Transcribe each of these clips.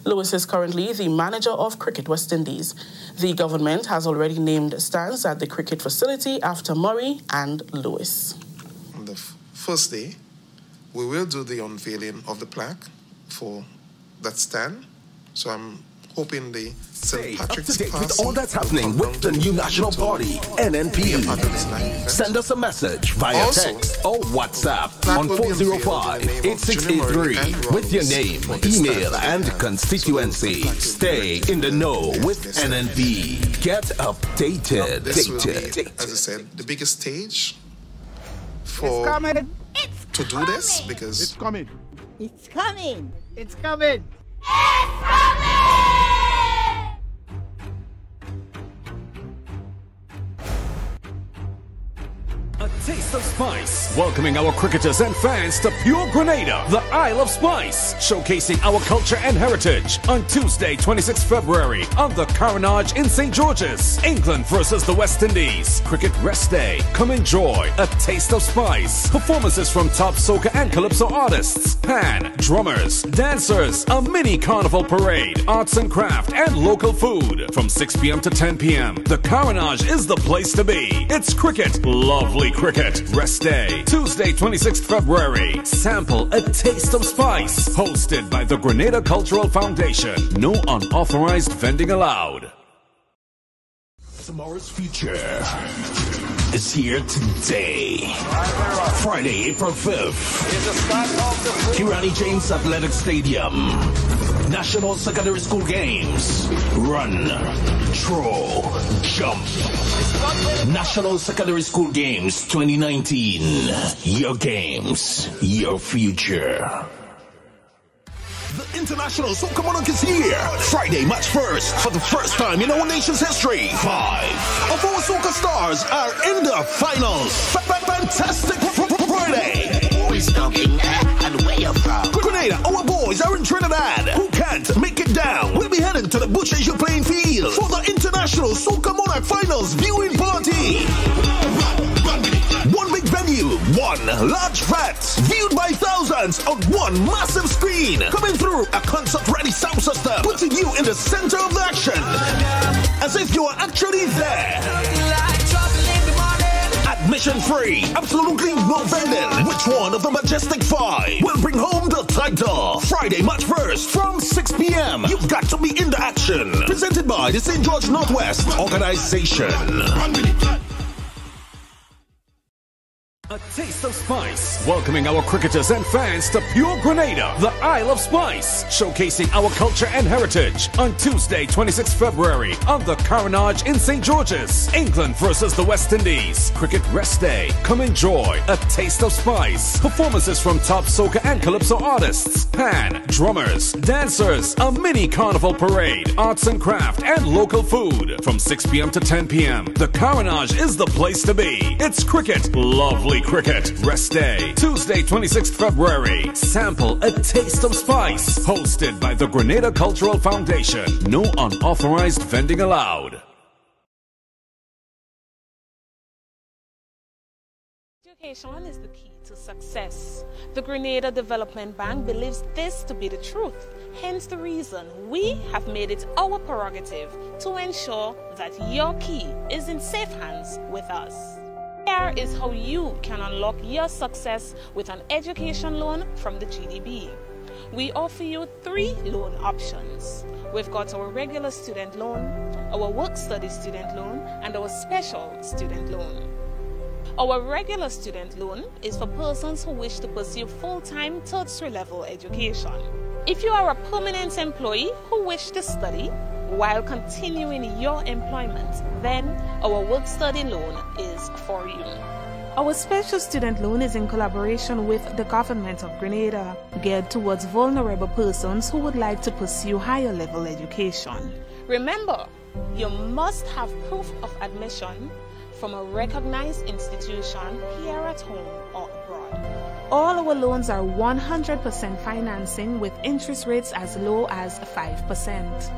Lewis is currently the manager of Cricket West Indies. The government has already named stands at the cricket facility after Murray and Lewis. On the first day, we will do the unveiling of the plaque for that stand. So I'm hoping the St. Patrick's Party with all that's happening with the new national party, NNP. Send us a message via text or WhatsApp on 405-8683 with your name, email, and constituency. Stay in the know with NNP. Get updated. This will be, as I said, the biggest stage for to do this because it's coming. It's coming. It's coming. It's coming. A taste of spice, welcoming our cricketers and fans to pure Grenada, the Isle of Spice, showcasing our culture and heritage on Tuesday, 26 February on the Carriacou in St. George's. England versus the West Indies. Cricket Rest Day. Come enjoy a taste of spice. Performances from top soca and calypso artists, pan, drummers, dancers, a mini carnival parade, arts and craft, and local food from 6 p.m. to 10 p.m. The Carriacou is the place to be. It's cricket, lovely cricket. Rest Day, Tuesday, 26th February. Sample a taste of spice. Hosted by the Grenada Cultural Foundation. No unauthorized vending allowed. Tomorrow's future is here today. Friday, April 5th. Kirani James Athletic Stadium. National Secondary School Games. Run, throw, jump. National Secondary School Games 2019. Your games, your future. The International Soca Monarch is here. Friday, March 1st. For the first time in our nation's history, 5 of our soca stars are in the finals. Fantastic Friday. Boys talking and where you from? Grenada, our boys are in Trinidad. Who can't make it down? We'll be heading to the Butchers playing field for the International Soca Monarch Finals viewing party. One big venue, one large fat, viewed by thousands on one massive screen. Coming through a concert-ready sound system, putting you in the center of the action, as if you are actually there. Admission free, absolutely no vending. Which one of the Majestic 5 will bring home the title? Friday, March 1st from 6 p.m. You've got to be in the action. Presented by the St. George Northwest Organization. A taste of spice, welcoming our cricketers and fans to pure Grenada, the Isle of Spice, showcasing our culture and heritage on Tuesday, 26 February on the Carriacou in St. George's. England versus the West Indies. Cricket Rest Day. Come enjoy a taste of spice. Performances from top soca and calypso artists, pan, drummers, dancers, a mini carnival parade, arts and craft, and local food from 6 p.m. to 10 p.m. The Carriacou is the place to be. It's cricket, lovely cricket. Rest Day, Tuesday, 26th February. Sample a taste of spice. Hosted by the Grenada Cultural Foundation. No unauthorized vending allowed. Education is the key to success. The Grenada Development Bank believes this to be the truth. Hence the reason we have made it our prerogative to ensure that your key is in safe hands with us. Here is how you can unlock your success with an education loan from the GDB. We offer you 3 loan options. We've got our regular student loan, our work-study student loan, and our special student loan. Our regular student loan is for persons who wish to pursue full-time tertiary level education. If you are a permanent employee who wish to study while continuing your employment, then our work-study loan is for you. Our special student loan is in collaboration with the government of Grenada, geared towards vulnerable persons who would like to pursue higher level education. Remember, you must have proof of admission from a recognized institution here at home or abroad. All our loans are 100% financing with interest rates as low as 5%.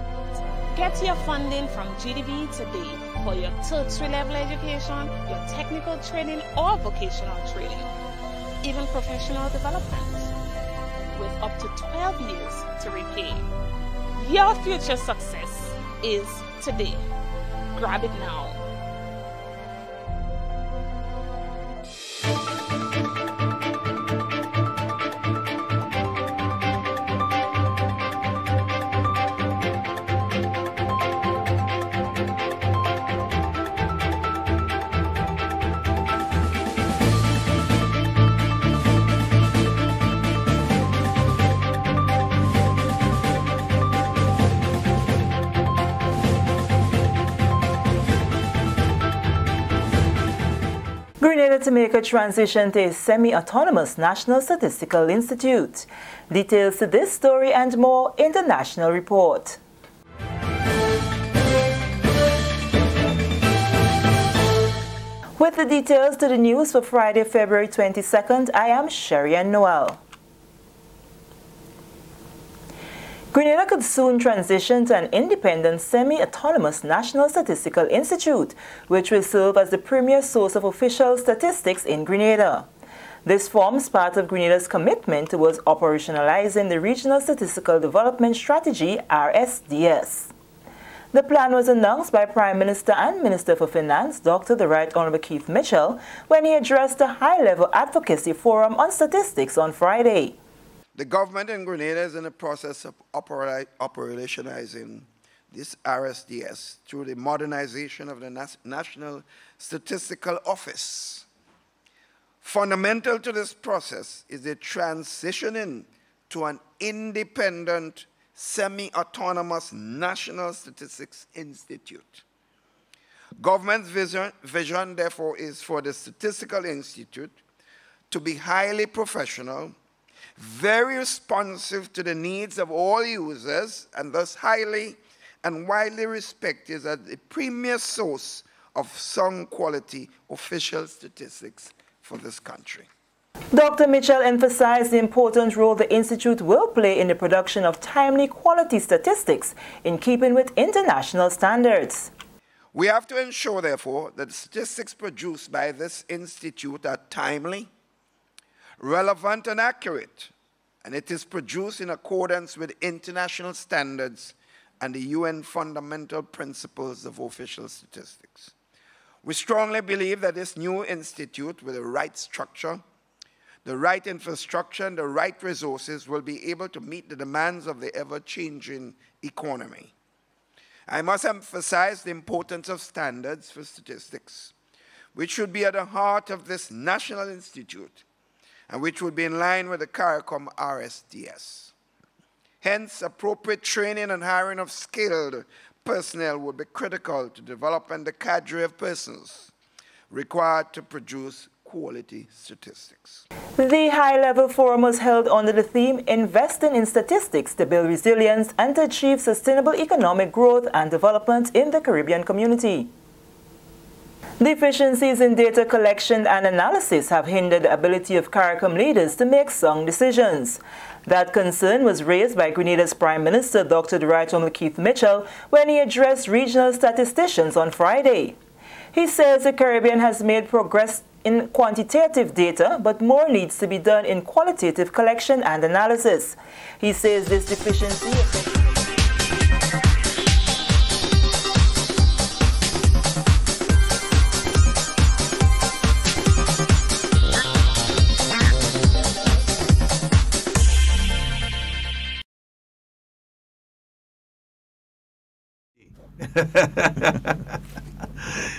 Get your funding from GDB today for your tertiary level education, your technical training or vocational training, even professional development. with up to 12 years to repay. Your future success is today. Grab it now. Grenada to make a transition to a semi-autonomous National Statistical Institute. Details to this story and more in the National Report. With the details to the news for Friday, February 22nd, I am Sherry Ann Noel. Grenada could soon transition to an independent, semi-autonomous National Statistical Institute, which will serve as the premier source of official statistics in Grenada. This forms part of Grenada's commitment towards operationalizing the Regional Statistical Development Strategy, RSDS. The plan was announced by Prime Minister and Minister for Finance, Dr. the Right Honorable Keith Mitchell, when he addressed the high-level advocacy forum on statistics on Friday. The government in Grenada is in the process of operationalizing this RSDS through the modernization of the National Statistical Office. Fundamental to this process is the transitioning to an independent, semi-autonomous National Statistics Institute. Government's vision, therefore, is for the Statistical Institute to be highly professional, very responsive to the needs of all users, and thus highly and widely respected as the premier source of sound quality official statistics for this country. Dr. Mitchell emphasized the important role the Institute will play in the production of timely quality statistics in keeping with international standards. We have to ensure, therefore, that the statistics produced by this institute are timely, relevant and accurate, and it is produced in accordance with international standards and the UN fundamental principles of official statistics. We strongly believe that this new institute with the right structure, the right infrastructure, and the right resources will be able to meet the demands of the ever-changing economy. I must emphasize the importance of standards for statistics, which should be at the heart of this national institute, and which would be in line with the Carriacou RSDS. Hence, appropriate training and hiring of skilled personnel would be critical to developing the cadre of persons required to produce quality statistics. The high-level forum was held under the theme Investing in Statistics to Build Resilience and to Achieve Sustainable Economic Growth and Development in the Caribbean Community. Deficiencies in data collection and analysis have hindered the ability of CARICOM leaders to make sound decisions. That concern was raised by Grenada's Prime Minister, Dr. the Right Honorable Keith Mitchell, when he addressed regional statisticians on Friday. He says the Caribbean has made progress in quantitative data, but more needs to be done in qualitative collection and analysis. He says this deficiency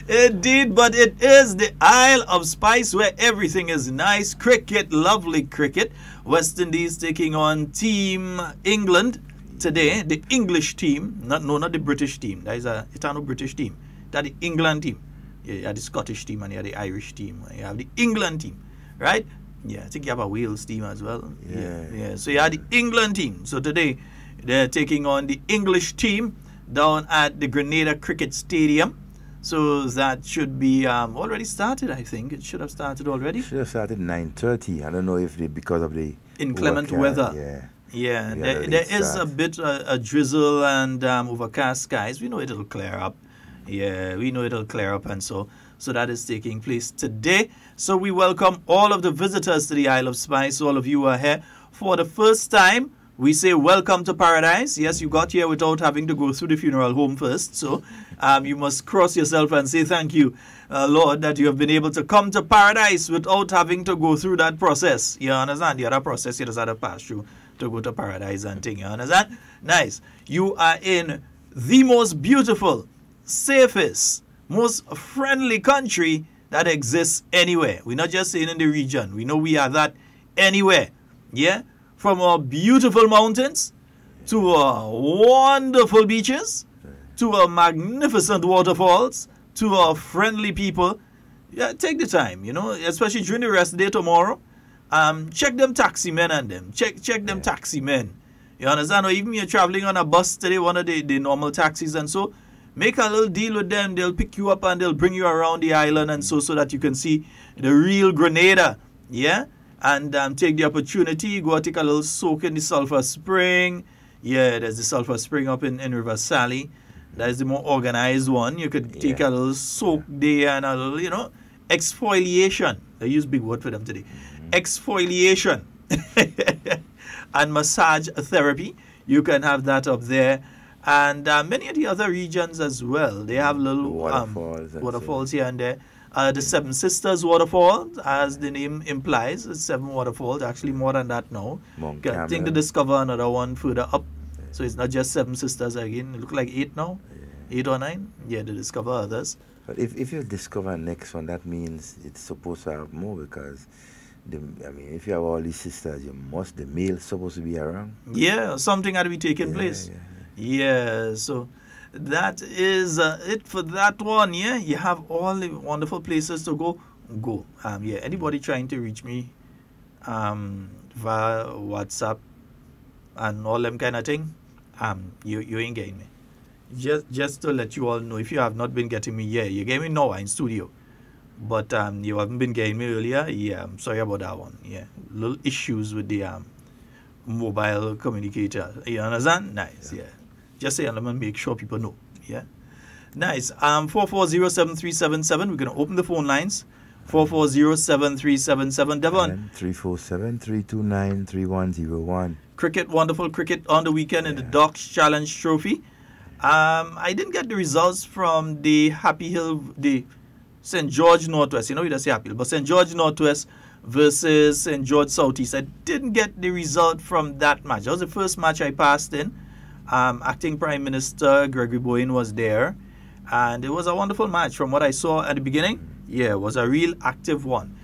Indeed, but it is the Isle of Spice where everything is nice. Cricket, lovely cricket. West Indies taking on Team England today. The English team, not the British team. That is it's not a British team. That's the England team. You have the Scottish team and you have the Irish team. You have the England team, right? Yeah, I think you have a Wales team as well. Yeah. So you have the England team. So today they're taking on the English team down at the Grenada Cricket Stadium. So that should be already started, I think. It should have started already. Should have started 9:30. I don't know if because of the inclement weather. Yeah, there is a bit a drizzle and overcast skies. We know it'll clear up. Yeah, we know it'll clear up, and so that is taking place today. So we welcome all of the visitors to the Isle of Spice. All of you are here for the first time, we say welcome to paradise. Yes, you got here without having to go through the funeral home first. So you must cross yourself and say thank you, Lord, that you have been able to come to paradise without having to go through that process. You understand? The other process you just had to pass through to go to paradise and thing. You understand? Nice. You are in the most beautiful, safest, most friendly country that exists anywhere. We're not just saying in the region. We know we are that anywhere. Yeah? From our beautiful mountains to our wonderful beaches to our magnificent waterfalls to our friendly people. Yeah, take the time, you know, especially during the rest day tomorrow. Check them taxi men and them. Check them taxi men. You understand? Or even you're traveling on a bus today, one of the normal taxis and so, make a little deal with them. They'll pick you up and they'll bring you around the island and so that you can see the real Grenada. Yeah? And take the opportunity, go take a little soak in the sulfur spring. Yeah, there's the sulfur spring up in River Sally. That is the more organized one. You could take a little soak there and a little, you know, exfoliation. I use big word for them today. Exfoliation and massage therapy. You can have that up there. And many of the other regions as well. They have little waterfalls here and there. The Seven Sisters waterfall, as the name implies, it's 7 waterfalls, actually more than that now. I think to discover another one further up. So it's not just 7 Sisters again. It look like 8 now, 8 or 9. Yeah, to discover others. But if you discover next one, that means it's supposed to have more because, if you have all these sisters, the male's supposed to be around. Yeah, something had to be taking place. Yeah, so that is it for that one. Yeah, you have all the wonderful places to go. Yeah, anybody trying to reach me via WhatsApp and all them kind of thing, you ain't getting me. Just to let you all know, if you have not been getting me, you get me now in studio, but you haven't been getting me earlier. Yeah, I'm sorry about that one. Yeah, little issues with the mobile communicator. You understand? Nice. Yeah. Just say, let me make sure people know. Yeah. Nice. 440-7377. We're going to open the phone lines. 440-7377. Devon. 347-329-3101. Cricket, wonderful cricket on the weekend in the Docks Challenge Trophy. I didn't get the results from the Happy Hill, the St. George Northwest. You know, we don't say Happy Hill, but St. George Northwest versus St. George Southeast. I didn't get the result from that match. That was the first match I passed in. Acting Prime Minister Gregory Bowen was there, and it was a wonderful match from what I saw at the beginning. Yeah, it was a real active one.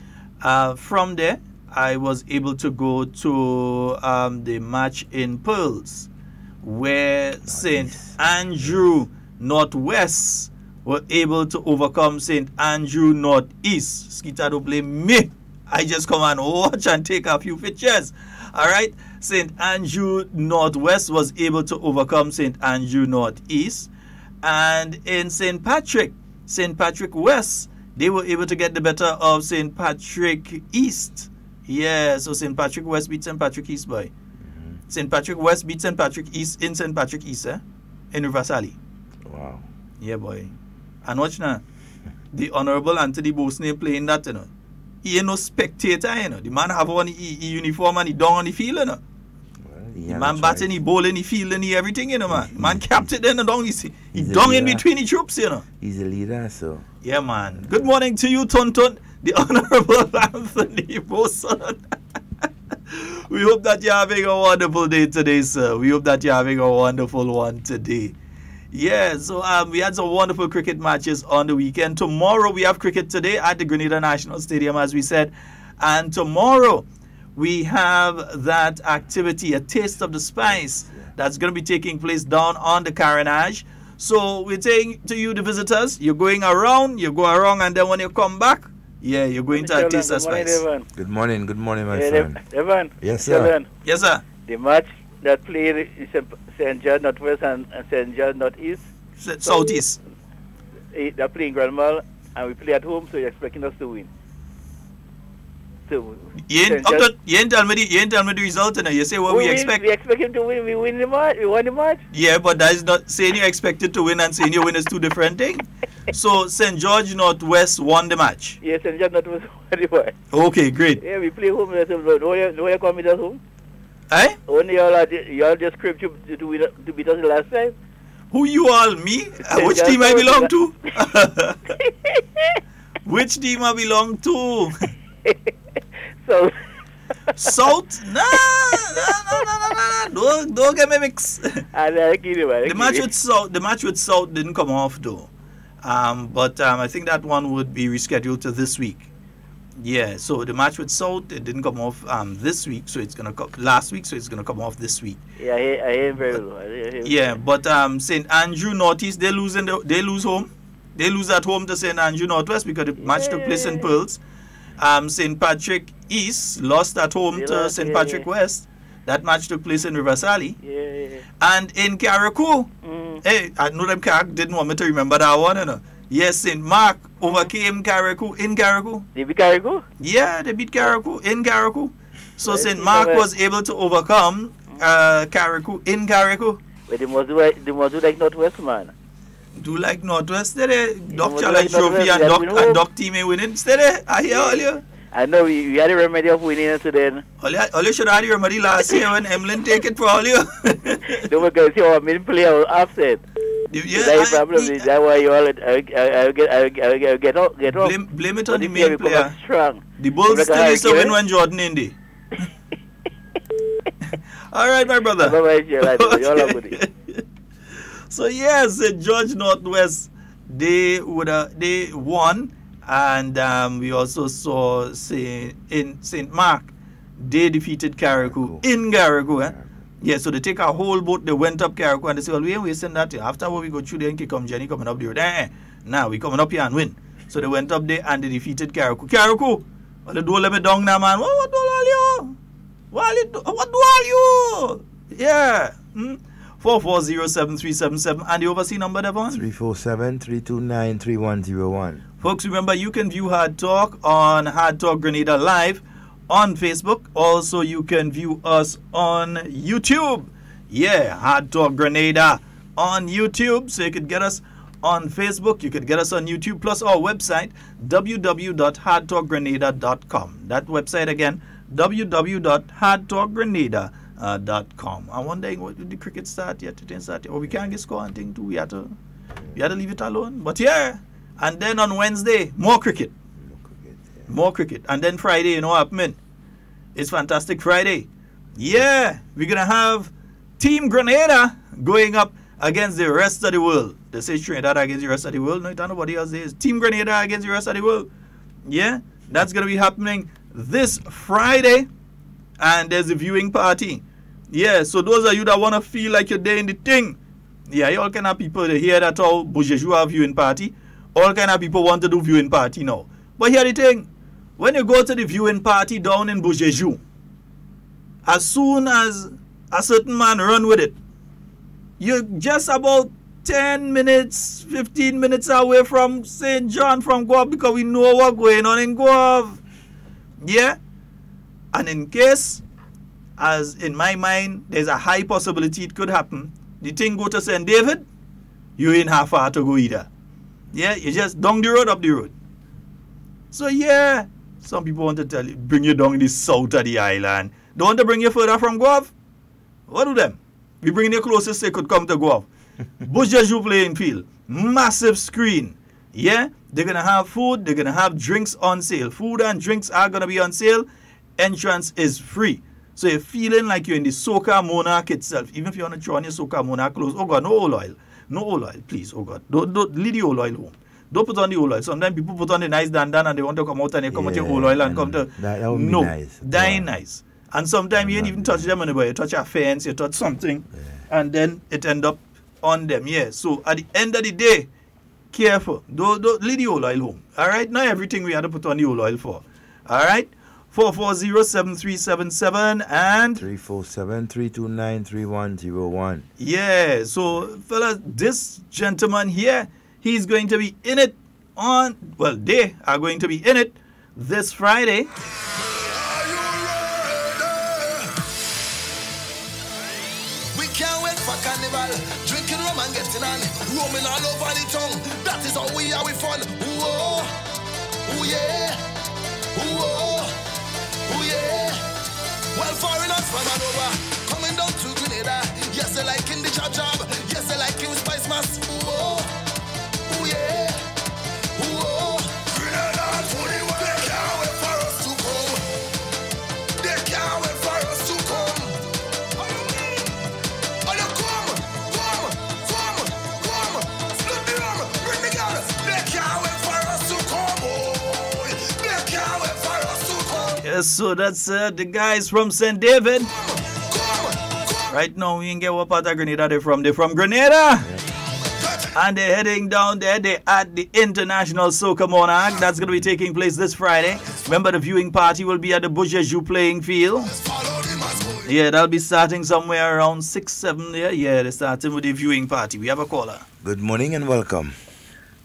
From there, I was able to go to the match in Pearls, where St. Andrew Northwest were able to overcome St. Andrew Northeast. Skeeter, don't blame me. I just come and watch and take a few pictures. All right. St. Andrew Northwest was able to overcome St. Andrew Northeast. And in St. Patrick West, they were able to get the better of St. Patrick East. Yeah, so St. Patrick West beat St. Patrick East, boy. St. Patrick West beat St. Patrick East in St. Patrick East, in River Sally. Wow. Yeah, boy. And watch now. The Honorable Anthony Bosney playing that, you know. He ain't no spectator, you know. The man have on his uniform and he down on the field, you know. The man batting, he bowling, he fielding, he everything, you know, man. Man captain then and down, he down in between the troops, you know. He's a leader, so. Yeah, man. Good morning to you, Tonton, the Honorable Anthony Boson. We hope that you're having a wonderful day today, sir. We hope that you're having a wonderful one today. Yeah, so we had some wonderful cricket matches on the weekend. Tomorrow we have cricket today at the Grenada National Stadium, as we said. And tomorrow we have that activity, a taste of the spice, that's going to be taking place down on the Carriacou. So we're saying to you, the visitors, you're going around, you go around, and then when you come back, you're going to taste the spice. Good morning, my friend. Devon. Yes, sir. Devon. Yes, sir. The match that played is St. George Northwest and St. George Northeast. Southeast. They're playing Grandmal, and we play at home, so you're expecting us to win. So you ain't tell me the result, and you say what we expect. We expect him to win. We win the match. We won the match. Yeah, but that is not saying you expected to win and saying you win is two different things. So St. George Northwest won the match. Yes, St. George Northwest won the match. Okay, great. Yeah, we play home. No, you come with us home. Eh? Only y'all just script to beat us the last time. Who you all? Me? Which team I belong to? Which team I belong to? So South? Nah. Don't get me mixed. The match with South didn't come off though. But I think that one would be rescheduled to this week. Yeah, so the match with South, it didn't come off this week, so it's gonna come last week, so it's gonna come off this week. Yeah, I hear very well. Yeah, but St. Andrew Northeast, they lose home. They lose at home to St. Andrew Northwest because the match took place in Pearls. St. Patrick East lost at home to St. Patrick West. That match took place in Riversally. Yeah. And in Carriacou, hey, I know them didn't want me to remember that one, you know. Yes, St. Mark overcame Carriacou in Carriacou. They beat Carriacou? Yeah, they beat Carriacou in Carriacou. So St. Mark was able to overcome Carriacou in Carriacou. But they must do like Northwest, man. Do like Northwest, they Doc Challenge Trophy and Doc team winning. I hear all you. I know we had a remedy of winning today. All you should have had the remedy last year when Emlyn take it for all you. Don't because your main player was upset. That's problem. That's why you all get up. Blame it on the main player. Strong. The Bulls still used to win when Jordan Indy. All right, my brother. Okay. So yes, George Northwest, they won, and we also saw in St. Mark, they defeated Carriacou in Carriacou. Yeah, so they take a whole boat, they went up Carriacou, and they say, well, we ain't wasting that. After what we go through there and come Jenny coming up there. Now we coming up here and win. So they went up there and they defeated Carriacou. Carriacou, well, they don't let me down now, man. What do all you? What do all you? Yeah. 4407377 and the overseas number, Devon? 347-329-3101. Folks, remember you can view Hard Talk on Hard Talk Grenada Live on Facebook. Also, you can view us on YouTube. Yeah, Hard Talk Grenada on YouTube. So you could get us on Facebook. You could get us on YouTube. Plus our website, www.hardtalkgrenada.com. That website again, www.hardtalkgrenada.com. I'm wondering, what did the cricket start yet? It didn't start yet. Oh, we can't get score and thing too. We had to leave it alone. But yeah. And then on Wednesday, more cricket. More cricket. And then Friday, you know what happened? It's Fantastic Friday. Yeah. We're going to have Team Grenada going up against the rest of the world. They say Trinidad against the rest of the world. No, nobody else says. Team Grenada against the rest of the world. Yeah. That's going to be happening this Friday. And there's a viewing party. Yeah, so those of you that want to feel like you're there in the thing, yeah, all kind of people they hear that all Bourgeois have viewing party. All kind of people want to do viewing party now. But here the thing, when you go to the viewing party down in Bourgeois, as soon as a certain man run with it, you're just about 10 minutes, 15 minutes away from St. John from Guav because we know what's going on in Guav. Yeah? And in case, as in my mind, there's a high possibility it could happen, the thing go to St. David, you ain't half far to go either. Yeah, you just down the road, up the road. So yeah, some people want to tell you, bring you down the south of the island. Don't want to bring you further from Guav? What do them? We bring you closest they could come to Guav. Bourgeois playing field, massive screen. Yeah, they're going to have food, they're going to have drinks on sale. Food and drinks are going to be on sale. Entrance is free. So you're feeling like you're in the Soca Monarch itself. Even if you want to throw on your Soca Monarch clothes. Oh God, no oil oil. No oil oil, please. Oh God. Don't leave the oil home. Don't put on the oil oil. Sometimes people put on the nice dandan and they want to come out and they come out your oil oil and come to... That would be nice. That ain't nice. And sometimes you ain't even touch them anyway. You touch a fence, you touch something. Yeah. And then it end up on them. Yeah. So at the end of the day, careful. Don't leave the oil oil home. Alright? Not everything we have to put on the oil oil for. Alright? 4407377 and 347-329-3101. Yeah, so fellas, this gentleman here, he's going to be in it on, well, they are going to be in it this Friday. We can't wait for carnival, drinking rum and getting on, roaming all over the tongue. That is how we are with fun. Ooh, ooh yeah, ooh, ooh yeah. Well, foreigners from all over coming down to Grenada. Yes, they like in the job. Yes, they like in Spice Mass. Ooh, ooh yeah. Ooh, Grenada to the world. They can't wait for us to come. They can't wait for us to come. What do you mean? Oh, you come. Split the rum, bring the gun. They can't wait for us to come. Oh, they can't wait for us to come. Yes, so that's the guys from St. David. Right now, we ain't get what part of Grenada they're from. They're from Grenada. And they're heading down there. They're at the International Soca Monarch. That's going to be taking place this Friday. Remember, the viewing party will be at the Bourgeois playing field. Yeah, that'll be starting somewhere around 6, 7. Yeah, they're starting with the viewing party. We have a caller. Good morning and welcome.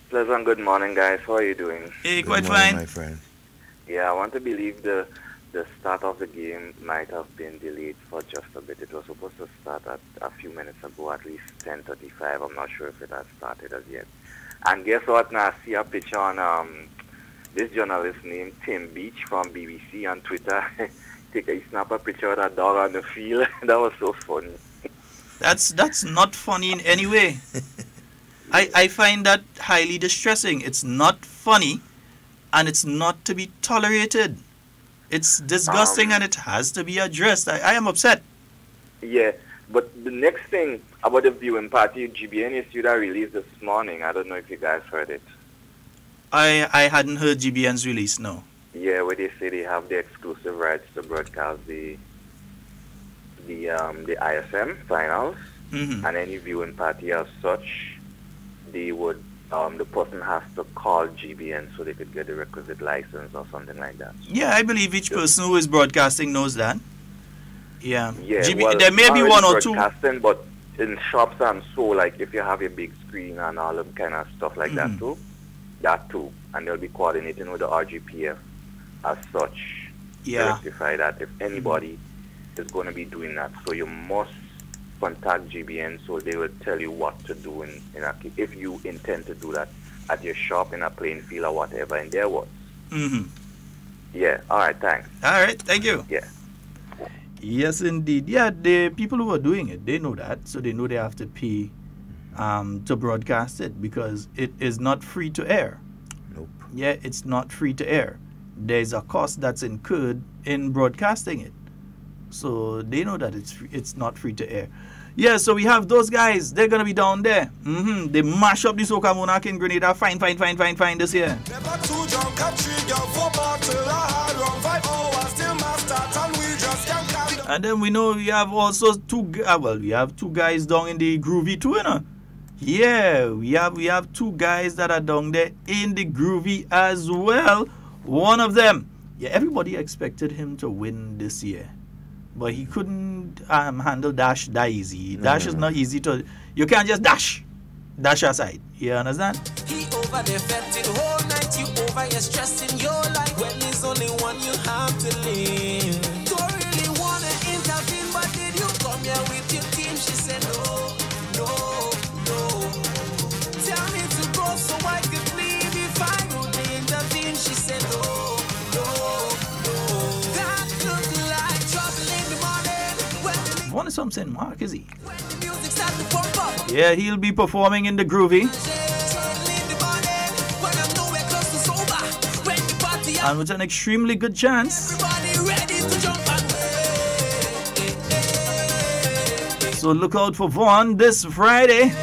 Pleasant good morning, guys. How are you doing? Hey, Good quite morning, fine. my friend. Yeah, I want to believe the start of the game might have been delayed for just a bit. It was supposed to start at a few minutes ago, at least 10:35. I'm not sure if it has started as yet. And guess what? Now I see a picture on this journalist named Tim Beach from BBC on Twitter. He snapped a picture of that dog on the field. That was so funny. That's not funny in any way. I find that highly distressing. It's not funny, and it's not to be tolerated. It's disgusting, and it has to be addressed. I am upset. Yeah, but the next thing about the viewing party, GBN issued a release this morning. I don't know if you guys heard it. I hadn't heard GBN's release, no. Yeah, where they say they have the exclusive rights to broadcast the ISM finals, and any viewing party as such, they would the person has to call GBN so they could get the requisite license or something like that. Yeah, I believe each person who is broadcasting knows that. Yeah. Well, there may be one or two. But in shops and so, like if you have a big screen and all of kind of stuff like that too. And they'll be coordinating with the RGPF as such to rectify that if anybody is going to be doing that. So you must contact GBN so they will tell you what to do if you intend to do that at your shop, in a playing field or whatever, in their words. Yeah, all right, thanks. All right, thank you. Yeah. Yes, indeed. Yeah, the people who are doing it, they know that, so they know they have to pay to broadcast it because it is not free to air. Nope. Yeah, it's not free to air. There's a cost that's incurred in broadcasting it. So they know that it's not free to air. Yeah, so we have those guys. They're going to be down there. They mash up the Soca Monarch in Grenada. Fine this year. And then we know we have also two guys down in the Groovy too, you know. Yeah, we have two guys that are down there in the Groovy as well. One of them, everybody expected him to win this year. But he couldn't handle Dash that easy. Dash is not easy to... You can't just dash aside. You understand? He over there fetting whole night. You over here stressing your life. When there's only one you have to live. Don't really want to intervene, but did you come here with your team? She said no. Tell me to go so I could leave. If I would intervene, she said no. One is from St. Mark, is he? Yeah, he'll be performing in the Groovy. And with an extremely good chance. So look out for Vaughn this Friday.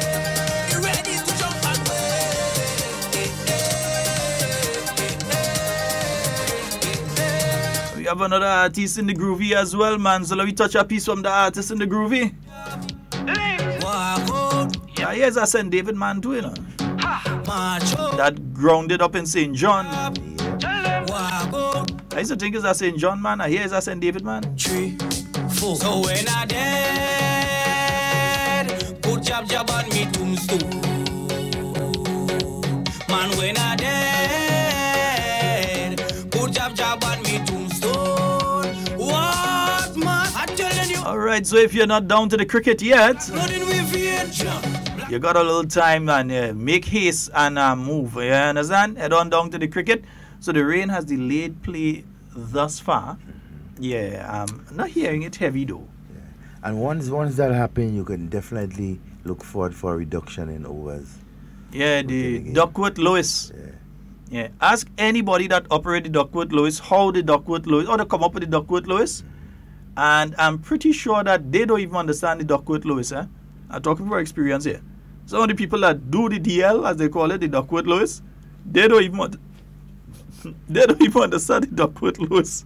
We have another artist in the Groovy as well, man. So let me touch a piece from the artist in the Groovy. Yeah, here's a St. David man too, you know. That grounded up in St. John. I used to think it's a St. John man. Here's a St. David man. 3, 4. So when I dead, put jab on me tombstone. Man, when I dead, put jab on me tombstone. What man? I'm telling you. Alright, so if you're not down to the cricket yet, you got a little time and make haste and move. You understand? Head on down to the cricket. So the rain has delayed play thus far. Yeah, I'm not hearing it heavy though. Yeah. And once that happens, you can definitely look forward for a reduction in overs. Yeah, the Duckworth Lewis. Yeah. Ask anybody that operate the Duckworth Lewis how the Duckworth Lewis, or they come up with the Duckworth Lewis. And I'm pretty sure that they don't even understand the Duckworth Lewis. I'm talking from experience here. Some of the people that do the DL, as they call it, the Duckworth Lewis, they don't even understand the Duckworth Lewis.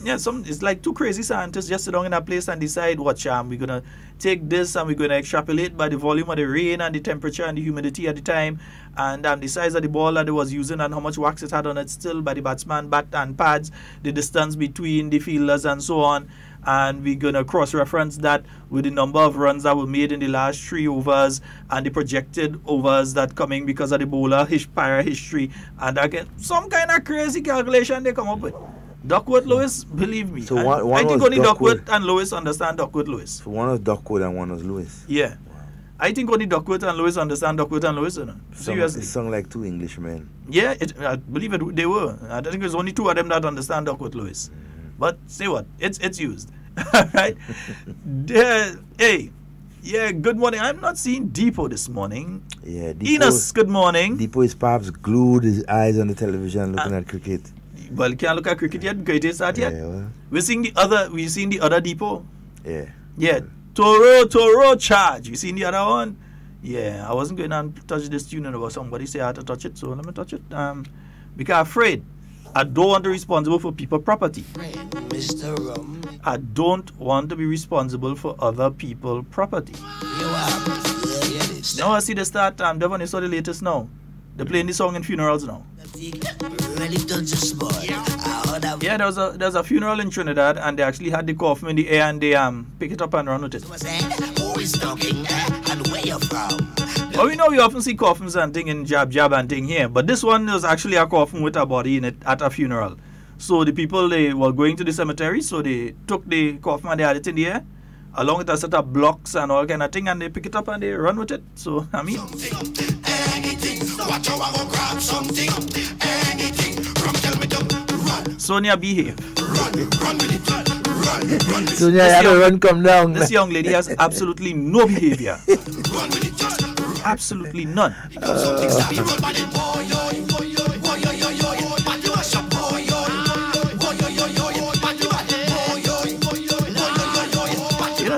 Yeah, it's like two crazy scientists just sit down in a place and decide what we're gonna take this and we're gonna extrapolate by the volume of the rain and the temperature and the humidity at the time, and the size of the ball that they was using and how much wax it had on it still by the batsman, bat and pads, the distance between the fielders and so on. And we're gonna cross-reference that with the number of runs that were made in the last 3 overs and the projected overs that coming because of the bowler para history, and again some kind of crazy calculation they come up with. Duckworth Lewis, believe me. So one I think only Duckworth and Lewis understand Duckworth Lewis. So one was Duckworth and one was Lewis. Yeah. Wow. I think only Duckworth and Lewis understand Duckworth and Lewis. Seriously. It sound like 2 Englishmen. Yeah, I believe it. They were. I think there's only 2 of them that understand Duckworth Lewis. But say what? It's used. All right. Hey. Yeah, good morning. I'm not seeing Depot this morning. Yeah, Enos, good morning. Depot is perhaps glued his eyes on the television looking at cricket. Well, can't look at cricket yet because it is start yet. Well. We've seen the other Depot. Yeah. Yeah. Toro charge. You seen the other one? Yeah. I wasn't going to touch this tune about somebody say I had to touch it, so let me touch it. Because I'm afraid I don't want to be responsible for people's property. I don't want to be responsible for other people's property. Now I see the start. Devon, you saw the latest now. They're playing the song in funerals now. Yeah, there's a funeral in Trinidad, and they actually had the coffin in the air, and they pick it up and run with it. Well, we know we often see coffins and thing in jab and thing here, but this one was actually a coffin with a body in it at a funeral. So the people, they were going to the cemetery, so they took the coffin and they had it in the air, along with a set of blocks and all kind of thing, and they pick it up and they run with it. So, I mean... Sonia, behave. Sonia, you have to run, come down. This young lady has absolutely no behavior. Absolutely none.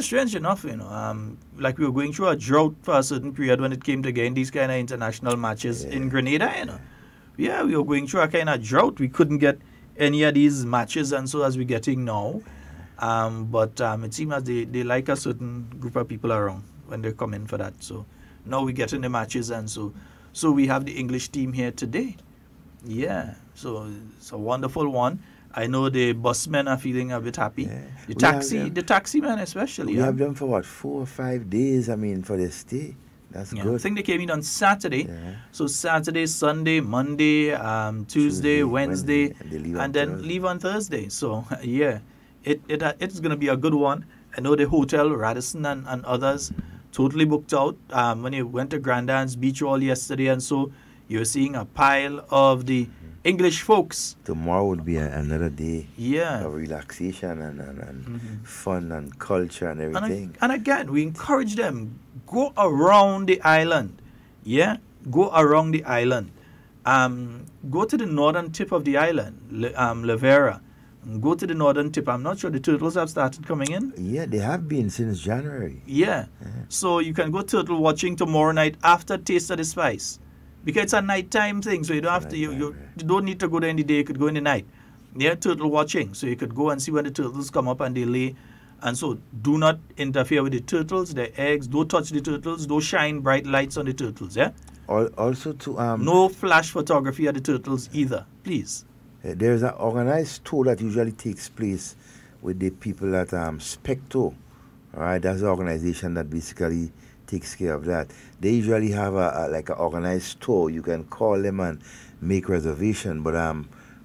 Strange enough, like we were going through a drought for a certain period when it came to getting these kind of international matches in Grenada, Yeah, we were going through a kind of drought. We couldn't get any of these matches, and so as we're getting now. But it seems as they like a certain group of people around when they come in for that. So now we're getting the matches, and so we have the English team here today. Yeah, so it's a wonderful one. I know the busmen are feeling a bit happy. Yeah. The taxi men especially. We have them for what, 4 or 5 days, for their stay. That's good. I think they came in on Saturday. Yeah. So Saturday, Sunday, Monday, Tuesday, Wednesday, and then leave on Thursday. So, yeah, it's going to be a good one. I know the hotel, Radisson and others, totally booked out. When you went to Grandans Beach all yesterday, and so you're seeing a pile of the English folks. Tomorrow would be another day of relaxation and fun and culture and everything. And again, we encourage them, go around the island. Yeah, go around the island. Go to the northern tip of the island, Lavera. Go to the northern tip. I'm not sure the turtles have started coming in. Yeah, they have been since January. Yeah. So you can go turtle watching tomorrow night after Taste of the Spice. Because it's a nighttime thing, so you don't have to. You don't need to go there in the day. You could go in the night. Yeah, turtle watching, so you could go and see when the turtles come up and they lay. And so, do not interfere with the turtles, their eggs. Don't touch the turtles. Don't shine bright lights on the turtles. Yeah. Also, to no flash photography of the turtles either, please. There's an organized tour that usually takes place with the people at Specto. All right, that's the organization that basically takes care of that. They usually have like an organized tour. You can call them and make reservation, but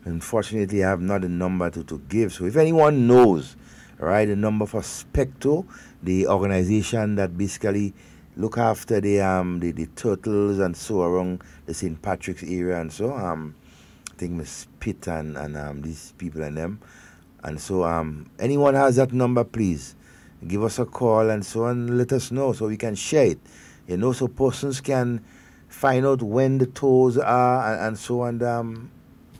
unfortunately I have not a number to give. So if anyone knows, right, the number for Specto, the organization that basically look after the turtles and so around the St. Patrick's area and so I think Miss Pitt and these people and them, And so anyone has that number, please give us a call and so on, let us know so we can share it. You know, so persons can find out when the tours are and so on,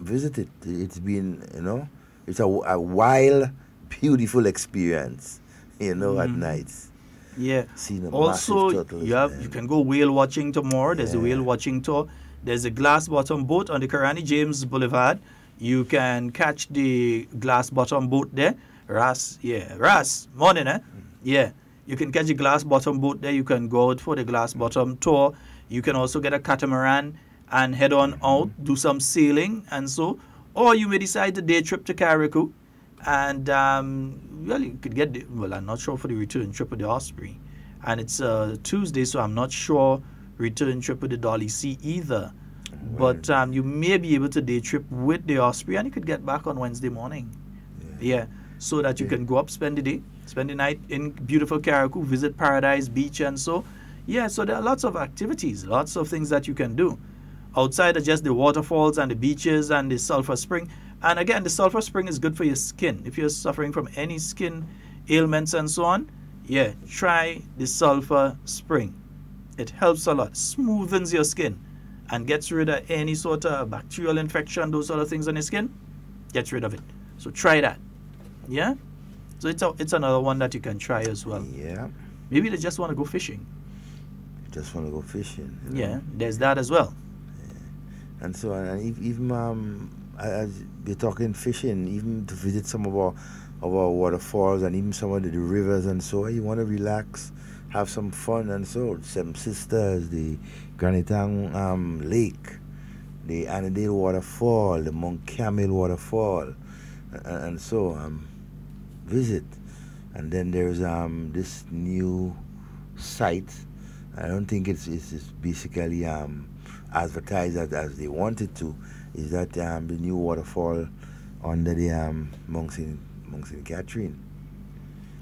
visit it. It's been, you know, it's a wild, beautiful experience, you know, at nights. Yeah. Seeing a Also, massive turtles, you can go whale watching tomorrow. There's a whale watching tour. There's a glass bottom boat on the Karani James Boulevard. You can catch the glass bottom boat there. Ras, morning, eh? Yeah. You can catch a glass bottom boat there. You can go out for the glass bottom tour. You can also get a catamaran and head on out, do some sailing and so. Or you may decide a day trip to Carriacou. And, well, you could get, I'm not sure for the return trip of the Osprey. And it's Tuesday, so I'm not sure return trip with the Dolly Sea either. But you may be able to day trip with the Osprey, and you could get back on Wednesday morning. Yeah. So that you can go up, spend the day, spend the night in beautiful Carriacou, visit Paradise Beach and so. Yeah, so there are lots of activities, lots of things that you can do. Outside of just the waterfalls and the beaches and the sulfur spring. And again, the sulfur spring is good for your skin. If you're suffering from any skin ailments and so on, yeah, try the sulfur spring. It helps a lot, smoothens your skin and gets rid of any sort of bacterial infection, those sort of things on your skin, gets rid of it. So try that. Yeah? So it's another one that you can try as well. Yeah. Maybe they just want to go fishing. Just want to go fishing. Yeah, there's that as well. Yeah. And so, and even as we're talking fishing, even to visit some of our waterfalls and even some of the rivers and so, you want to relax, have some fun and so. Seven Sisters, the Granitang Lake, the Annandale Waterfall, the Mount Camel Waterfall, and so visit. And then there's this new site. I don't think it's basically advertised as they wanted to. Is that the new waterfall under the Mount St. Catherine?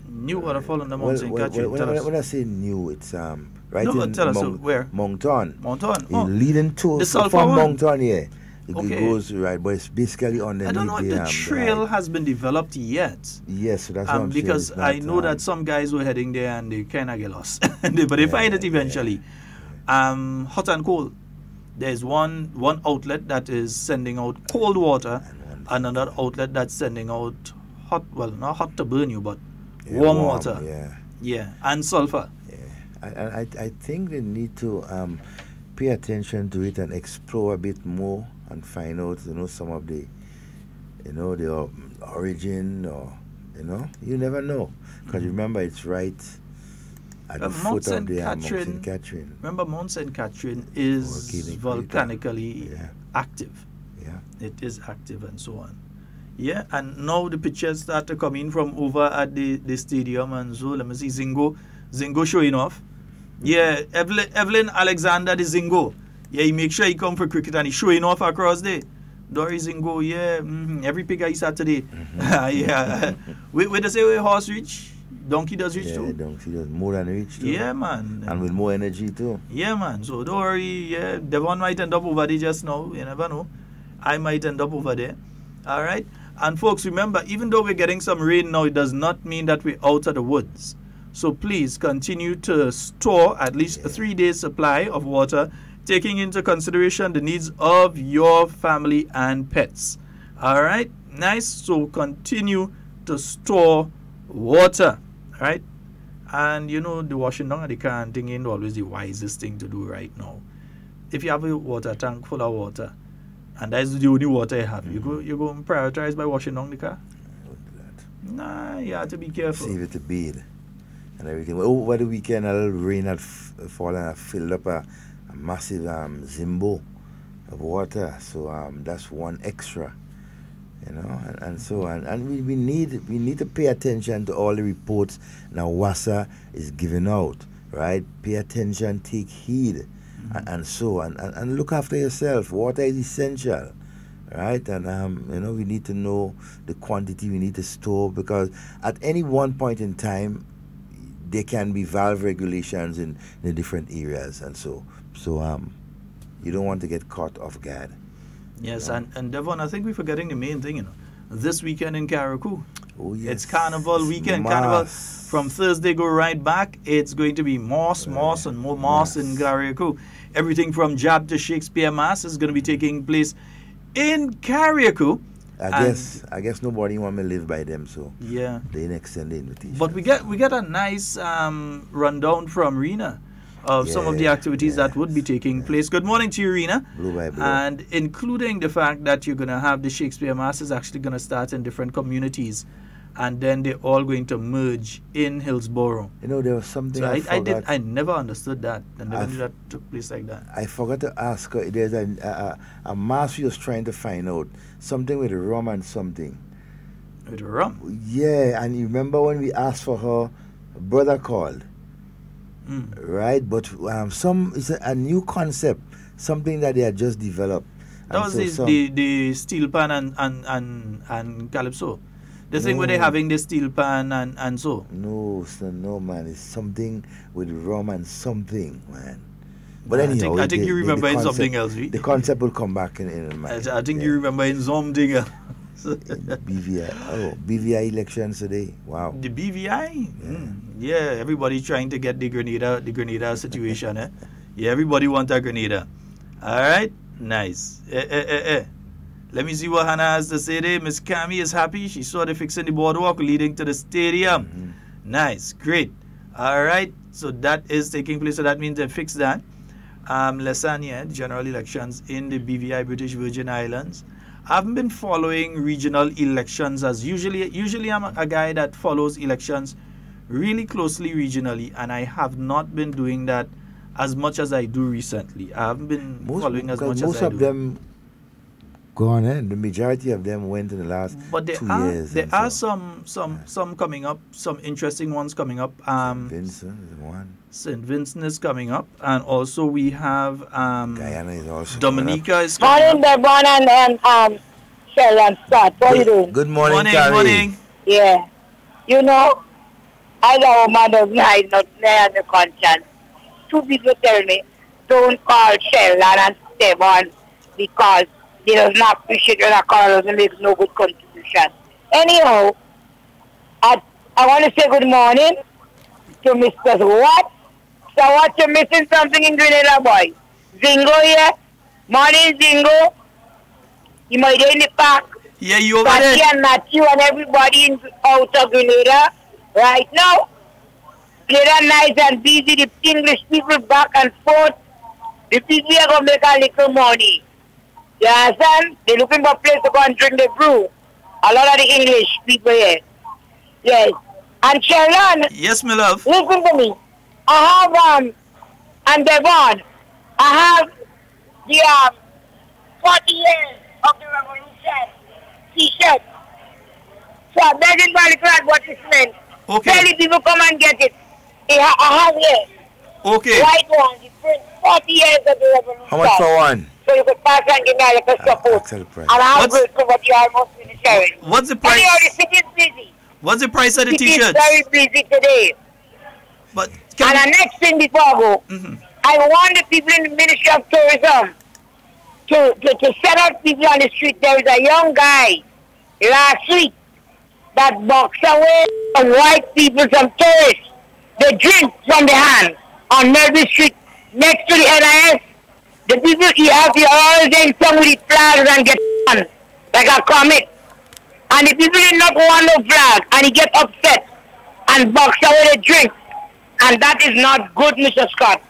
New waterfall under Mount St. Catherine. When I say new, it's right no, in tell us where? Moncton. Moncton. Oh. Leading to from Moncton, yeah. It goes right, but it's basically underneath. I don't know if the trail has been developed yet. Yes, so that's what I'm because saying. I know that some guys were heading there and they kind of get lost, but they find it eventually. Hot and cold. There's one outlet that is sending out cold water, and another outlet that's sending out hot. Well, not hot to burn you, but warm water. Yeah, and sulfur. Yeah, I think they need to pay attention to it and explore a bit more and find out, some of the, the origin, or, you never know. Because remember, it's right at the foot of the Mount St. Catherine. Remember, Mount St. Catherine is volcanically active. Yeah. It is active and so on. Yeah, and now the pictures start to come in from over at the stadium and so. Let me see Zingo showing off. Yeah, Evelyn Alexander the Zingo. Yeah, he make sure he come for cricket and he's showing off across there. Dory Zingo, yeah, every picture he Saturday. Yeah. Where they say where horse reach, donkey does reach too. Yeah, donkey does more than reach too. Yeah, man. And with more energy too. Yeah, man. So don't worry, yeah, Devon might end up over there just now. You never know. I might end up over there. All right. And folks, remember, even though we're getting some rain now, it does not mean that we're out of the woods. So please continue to store at least a 3 days supply of water, taking into consideration the needs of your family and pets. All right, nice. So continue to store water. All right, and the washing down of the can thing ain't always the wisest thing to do right now. If you have a water tank full of water, and that's the only water you have, you go and prioritize by washing down the car. Nah, you have to be careful. Save it to bed and everything. Over the weekend, a little rain had fallen and filled up a massive Zimbo of water. So that's one extra, and so we need to pay attention to all the reports now WASA is giving out, right? Pay attention, take heed, and look after yourself. Water is essential, right? And we need to know the quantity we need to store, because at any one point in time there can be valve regulations in the different areas, and so you don't want to get caught off guard. Yes, and Devon, I think we're forgetting the main thing, this weekend in Carriacou. Oh, yes. It's Carnival weekend. Mass. Carnival from Thursday go right back. It's going to be Moss, and more Moss in Carriacou. Everything from Jab to Shakespeare Mass is going to be taking place in Carriacou. I guess nobody want me to live by them, so yeah, they didn't extend the invitation. But we get a nice rundown from Rena of some of the activities that would be taking place. Good morning to you, Rena. Blue by blue. And including the fact that you're going to have the Shakespeare Mass is actually going to start in different communities, and then they're all going to merge in Hillsborough. You know, there was something I never understood that. I never knew that took place like that. I forgot to ask her. There's a mass she was trying to find out. Something with rum and something. With rum? Yeah, and you remember when we asked for her, a brother called. Right? But it's a new concept. Something that they had just developed. That was the steel pan and calypso. The thing where they're having the steel pan and so. No, man. It's something with rum and something, man. But anyhow, I think you remember in something else. The concept will come back in mind. I think you remember in something else. BVI. Oh, BVI elections today. Wow. The BVI? Yeah, everybody trying to get the Grenada situation. Yeah, everybody want a Grenada. All right, nice. Let me see what Hannah has to say there. Miss Cammy is happy. She saw the fixing the boardwalk leading to the stadium. Nice, great. All right, so that is taking place. So that means they fixed that. Lasagna, general elections in the BVI, British Virgin Islands. I haven't been following regional elections as usually I'm a guy that follows elections really closely regionally, and I have not been doing that as much as I do recently. I haven't been following as much as I do. Most of them gone, the majority of them went in the last 2 years. There are some coming up, some interesting ones coming up. St. Vincent is one. St. Vincent is coming up, and also we have Guyana is also Dominica is coming up. Morning, Devon and Sheldon Scott. What are you doing? Good morning, morning. Yeah. You know, I know mother's night not there in the conscience. Two people tell me, don't call Sheldon and Devon because they does not appreciate when I call us and makes no good contribution. Anyhow, I want to say good morning to Mr. What? So what, you're missing something in Grenada, boy? Zingo here? Morning, Zingo. You might be in the park. Yeah, you over there. And Matthew and everybody in outer Grenada right now. Grenada nice and busy. The English people back and forth. The people are going to make a little money. You understand? They're looking for a place to go and drink the brew. A lot of the English people here. Yes. And Sheldon. Yes, my love. Listen to me. I have, and Devon, I have the 40 years of the revolution t-shirt. So I beg you by the advertisement. Okay. Tell the people come and get it. I have here. Okay. White one, the print 40 years of the revolution. How much for one? So you can pass and give me a little support. And I'm grateful for what you almost finished sharing. What's the price? Anyhow, the city is busy. What's the price of the t-shirts? It is very busy today. But and the next thing before I go, I want the people in the Ministry of Tourism to set out people on the street. There is a young guy last week that boxed away from white people, some tourists. They drink from the hand on Melbourne Street next to the NIS. The people, he has the oil then some with the flags and get on like a comic. And the people did not want no flag and he get upset and box away the drink. And that is not good, Mr. Scott.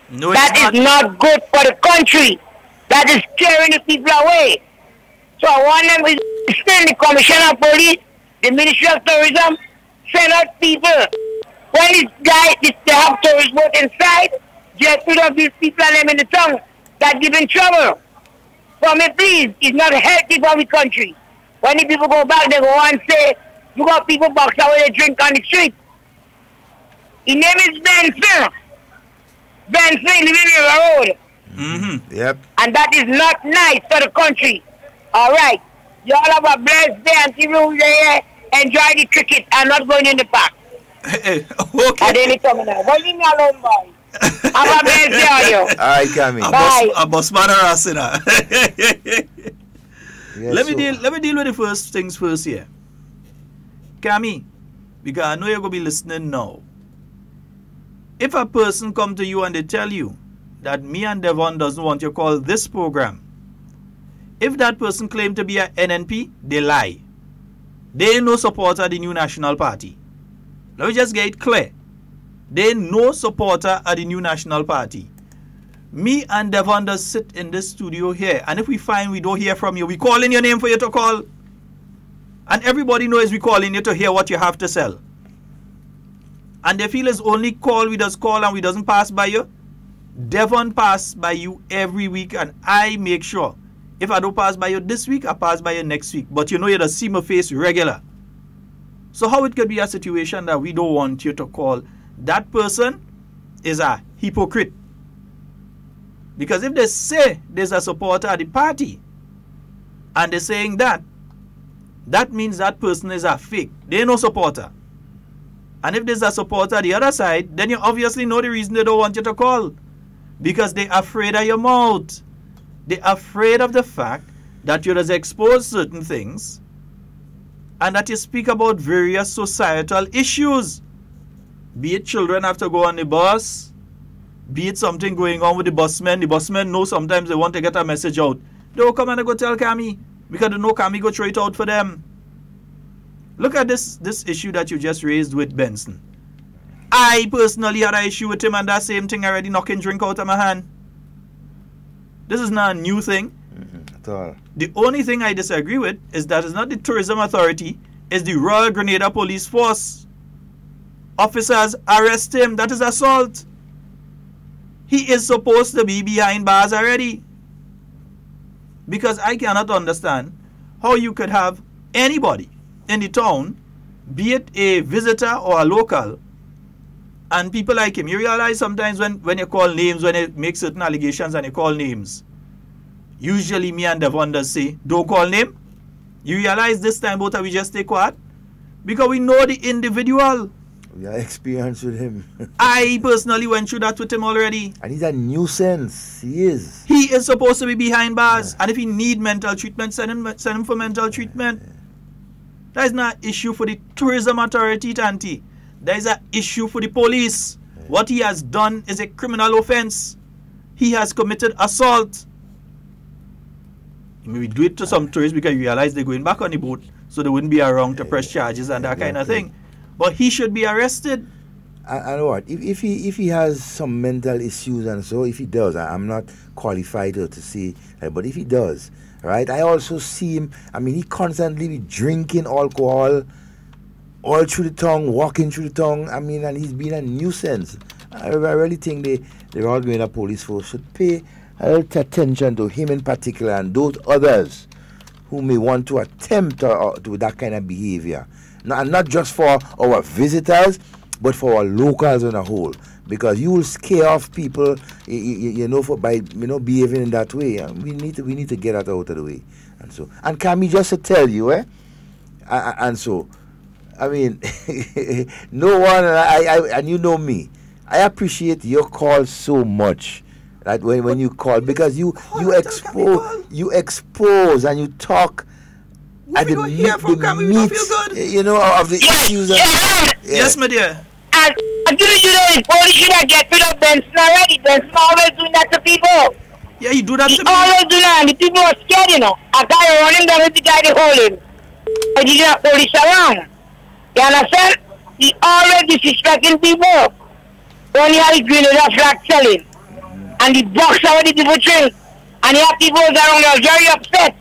No, that is not good for the country. That is scaring the people away. So I want them to send the Commissioner of Police, the Ministry of Tourism, send out people. When they have tourist boat inside, just rid of these people and them in the tongue that give in trouble. For me, please, it's not healthy for the country. When the people go back, they go and say, you got people box away the drink on the street. His name is Benson. Benson living in the road. Yep. And that is not nice for the country. All right. You all have a blessed day and people enjoy the cricket and not going in the park. Okay. And then it's coming out. Don't leave me alone, boy. Have a blessed day on you. All right, Cammy. Bye. A boss man or a sinner. Let me deal with the first things first here. Cammy, because I know you're going to be listening now. If a person come to you and they tell you that me and Devon doesn't want you to call this program, if that person claim to be a NNP, they lie. They ain't no supporter of the New National Party. Let me just get it clear. They ain't no supporter of the New National Party. Me and Devon does sit in this studio here, and if we find we don't hear from you, we call in your name for you to call. And everybody knows we calling you to hear what you have to sell. And they feel it's only call, we just call and we doesn't pass by you. Devon pass by you every week, and I make sure if I don't pass by you this week, I pass by you next week. But you know you just see my face regular. So how it could be a situation that we don't want you to call? That person is a hypocrite. Because if they say there's a supporter of the party and they're saying that, that means that person is a fake. They ain't no supporter. And if there's a supporter on the other side, then you obviously know the reason they don't want you to call. Because they're afraid of your mouth. They're afraid of the fact that you just expose certain things and that you speak about various societal issues. Be it children have to go on the bus, be it something going on with the busmen. The busmen know sometimes they want to get a message out. They will come and they go tell Cammy because they know Cammy go throw it out for them. Look at this issue that you just raised with Benson. I personally had an issue with him and that same thing already knocking drink out of my hand. This is not a new thing. At all. The only thing I disagree with is that it's not the tourism authority, it's the Royal Grenada Police Force. Officers arrest him. That is assault. He is supposed to be behind bars already. Because I cannot understand how you could have anybody in the town, be it a visitor or a local, and people like him. You realize sometimes when you call names, when you make certain allegations and you call names, usually me and Devon does say, don't call name. You realize this time both of we just stay quiet? Because we know the individual. We are experienced with him. I personally went through that with him already. And he's a nuisance. He is. He is supposed to be behind bars. Yeah. And if he need mental treatment, send him for mental treatment. Yeah. That is not an issue for the tourism authority, Tanti. That is an issue for the police. Yeah. What he has done is a criminal offense. He has committed assault. Maybe do it to some tourists because you realize they're going back on the boat, so they wouldn't be around to press charges and that kind of thing. But he should be arrested. And what? If he has some mental issues and so, if he does, I'm not qualified to say, but if he does, right? I also see him, I mean, he constantly be drinking alcohol all through the town, walking through the town. I mean, and he's been a nuisance. I really think the Royal Grenada Police Force should pay a little attention to him in particular and those others who may want to attempt to that kind of behavior. Not just for our visitors, but for our locals on a whole. Because you will scare off people, by behaving in that way. And we need to get that out of the way. And Cammy, just to tell you, and so, I mean, no one, and you know me, I appreciate your call so much. That when you call, because you expose and you talk. Of the issues. Yes, my dear. And the police should have get rid of Benson already. Benson always doing that to people. Yeah, he do that to me. Always do that, and the people are scared, you know. A guy running down with the guy they hold him. And he didn't police around. You understand? He always disrespecting people. When he had the Grenada flag selling. And the box how the people drink. And he had people around there very upset.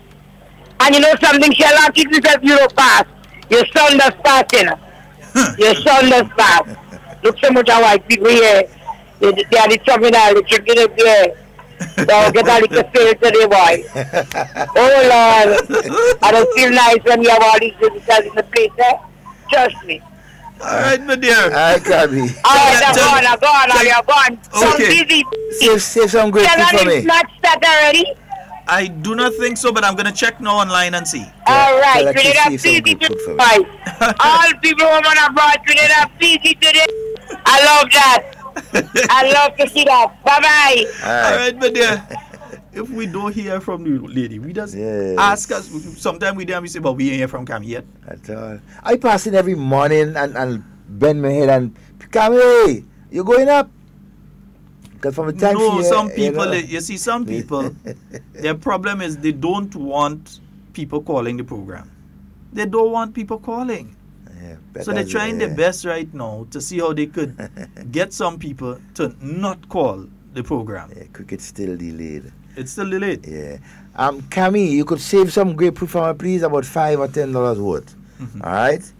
And you know something, Sheldon, keep yourself Euro pass. Your son does pass, you know. Your son does pass. Look so much of white people here. They are the terminal, they're drinking up there. So get a little spirit today, boy. Oh, Lord. I don't feel nice when you have all these visitors in the place, eh? Trust me. All right, my dear. All right, Gabby. All right, I'm gone. Okay. So busy. Say some great thing for me. Snatched that already? I do not think so, but I'm going to check now online and see. All right, Grenada busy today. All people who want to abroad, Grenada busy today. I love that. I love to see that. Bye-bye. All right, my dear. if we don't hear from the lady, we just ask us. Sometimes we say, but we ain't hear from Cammy yet. At all. I pass in every morning and bend my head and, Cammy, you going up? Because from the time some people, you see, some people, their problem is they don't want people calling the program. They don't want people calling. So they're trying their best right now to see how they could get some people to not call the program. Cricket's still delayed. It's still delayed. Yeah. Cammy, you could save some grapefruit for me, please, about $5 or $10 worth. All right?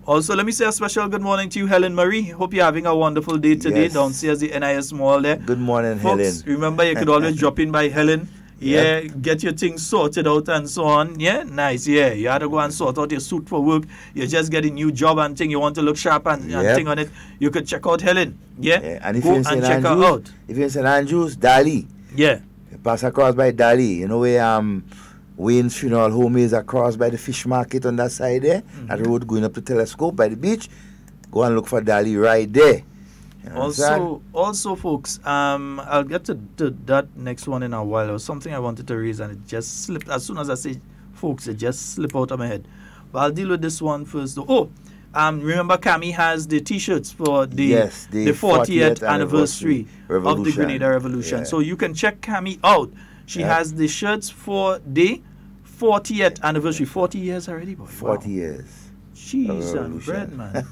Also, let me say a special good morning to you, Helen Marie. Hope you're having a wonderful day today downstairs the NIS Mall there. Good morning, folks, Helen. Remember, you could always drop in by Helen. Yeah, get your things sorted out and so on. Yeah, nice. Yeah, you had to go and sort out your suit for work. You just get a new job and thing. You want to look sharp and thing on it. You could check out Helen. Yeah, and if go you're in and St. check her Andrews, out. If you're in St. Andrews, Dali. Yeah. You pass across by Dali. You know where Wayne's funeral home is across by the fish market on that side there. That road going up to Telescope by the beach. Go and look for Dali right there. Also, folks, I'll get to that next one in a while. There was something I wanted to raise and it just slipped. As soon as I say folks, it just slipped out of my head. But I'll deal with this one first though. Remember Cammy has the t-shirts for the 40th anniversary of the Grenada Revolution. So you can check Cammy out. She has the shirts for the 40th anniversary. 40 years already, boy. 40 years. Cheese and bread, man.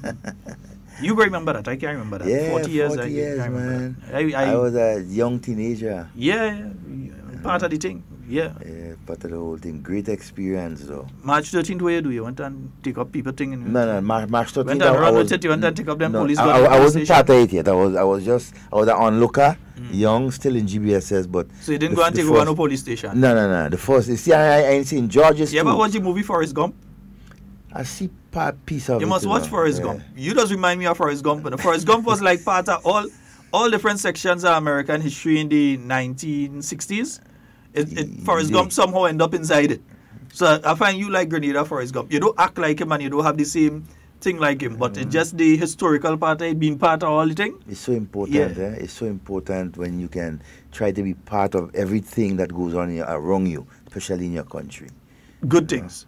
You remember that? I can't remember that. Yeah, 40 years, man. I was a young teenager. Yeah, part of the thing. Yeah, part of the whole thing. Great experience, though. March 13th, what you do? You went and take up people thing? No, March 13th. Went and run with it. You went and take up them police. I wasn't part of it yet. I was an onlooker, young, still in GBSS, but. So you didn't go and take over no police station? No. The first, you see, I ain't seen George's. You ever watch the movie Forrest Gump? I see piece of it. You must watch Forrest Gump. You just remind me of Forrest Gump. And Forrest Gump was like part of all different sections of American history in the 1960s. Forrest Gump somehow end up inside it. So I find you like Grenada Forrest Gump. You don't act like him and you don't have the same thing like him, but it's just the historical part of it, being part of all the thing. It's so important. It's so important when you can try to be part of everything that goes on around you, especially in your country. Good things.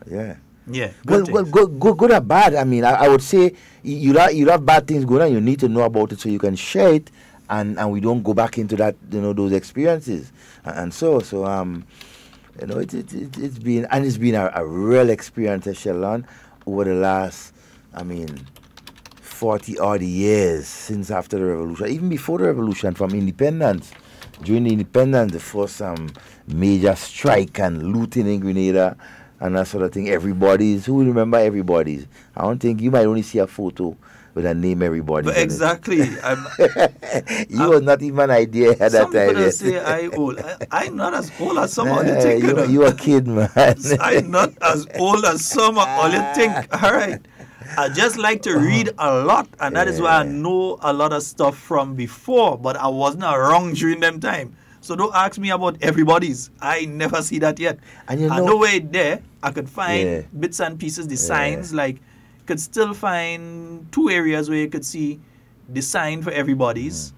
Yeah, good or bad. I mean, I would say you have bad things going on. You need to know about it so you can share it, and we don't go back into that, those experiences. And so it's been a real experience, Sheldon, over the last, 40 odd years since after the revolution, even before the revolution, from independence. During the independence, the first major strike and looting in Grenada. And that sort of thing. Who will remember everybody's? I don't think you might only see a photo with a name everybody. But exactly. You was not even an idea at that time. Some say I old. I'm not as old as some of you think. You a kid, man. I'm not as old as some of you think. All right. I just like to read a lot, and that is why I know a lot of stuff from before, but I wasn't around during them time. So don't ask me about everybody's. I never see that yet. And I know where there, I could find bits and pieces, the signs. Like, could still find 2 areas where you could see the sign for everybody's.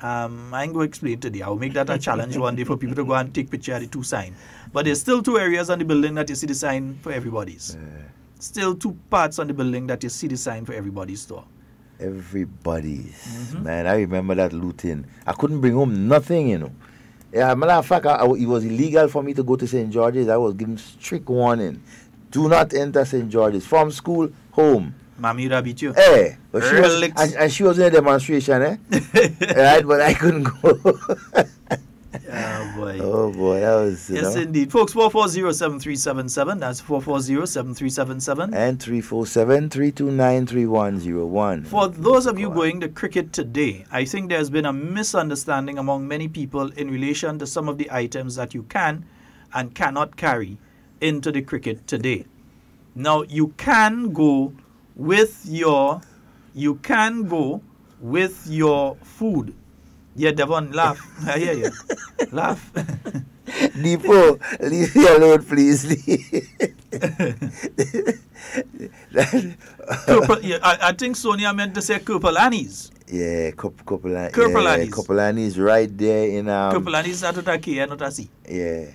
I ain't going to explain today. I'll make that a challenge one day for people to go and take picture of the 2 signs. But there's still 2 areas on the building that you see the sign for everybody's. Still 2 parts on the building that you see the sign for everybody's store. Everybody's. Man, I remember that looting. I couldn't bring home nothing, Yeah, matter of fact, it was illegal for me to go to St. George's. I was given strict warning. Do not enter St. George's. From school, home. Mommy would beat you. But she was in a demonstration, right, but I couldn't go. Oh, boy. That was, yes, indeed. Folks, 440-7377. That's 440-7377. And 347-329-3101. For those of you going to cricket today, I think there's been a misunderstanding among many people in relation to some of the items that you can and cannot carry into the cricket today. Now, you can go with your food. Yeah, Devon, laugh. I hear you. Laugh. Depot, leave me alone, please. I think Sonia meant to say Kupalanis. Yeah, Kupalanis. Kupalanis. Kupalanis right there in Kupalanis is not a K, not a C. Yeah.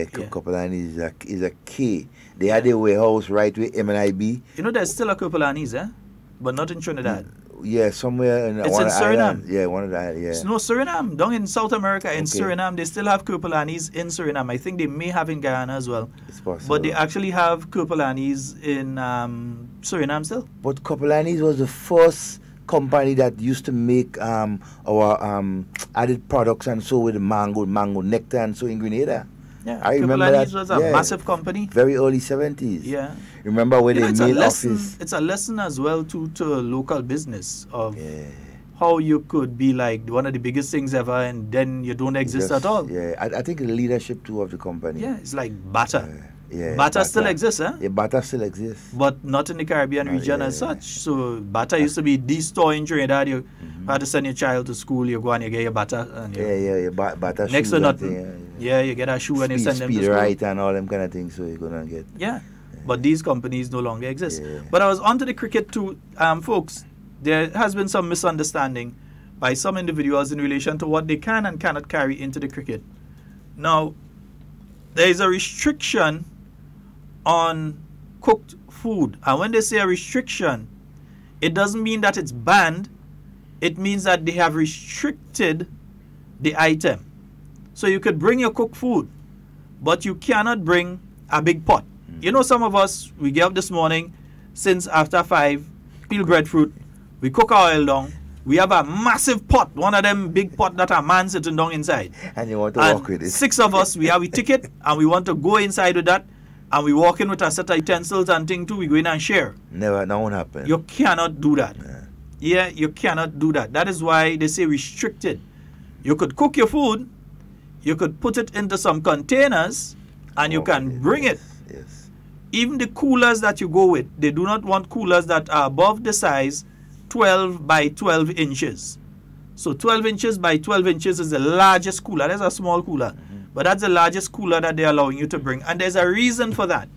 Kupalanis is a K. They had a warehouse right with MNIB. You know, there's still a Kupalanis, but not in Trinidad. Yeah, somewhere in it's one in of the Suriname. islands. Yeah, one of the islands. Yeah. No, Suriname. Down in South America, in Suriname, they still have Kupalanis in Suriname. I think they may have in Guyana as well. It's possible. But they actually have Kupalanis in Suriname still. But Kupalanis was the first company that used to make our added products and so with the mango nectar and so in Grenada. Yeah, I remember Kupalanis that was a massive company. Very early 70s. Yeah. Remember when they made office? It's a lesson as well to local business of how you could be like one of the biggest things ever and then you don't exist at all. Yeah, I think the leadership too of the company. Yeah, it's like Bata. Yeah, Bata still exists, Yeah, Bata still exists. But not in the Caribbean region as such. So Bata used to be the store in Trinidad. You had to send your child to school, you go and you get your Bata. And Bata next shoes to nothing. You get a shoe and you send them to school. Right and all them kind of things, so you're going to get. Yeah, but these companies no longer exist. But I was onto the cricket too, folks. There has been some misunderstanding by some individuals in relation to what they can and cannot carry into the cricket. Now, there is a restriction on cooked food. And when they say a restriction, it doesn't mean that it's banned. It means that they have restricted the item. So you could bring your cooked food, but you cannot bring a big pot. You know, some of us, we get up this morning, since after 5, peel breadfruit, we cook our oil down, we have a massive pot, one of them big pot that a man sitting down inside. And you want to walk with it. 6 of us, we have a ticket, and we want to go inside with that, and we walk in with a set of utensils and thing too, we go in and share. Never, that won't happen. You cannot do that. Yeah, you cannot do that. That is why they say restricted. You could cook your food, you could put it into some containers, and you can bring it. Yes. Even the coolers that you go with, they do not want coolers that are above the size 12 by 12 inches. So 12 inches by 12 inches is the largest cooler. There's a small cooler, but that's the largest cooler that they're allowing you to bring. And there's a reason for that.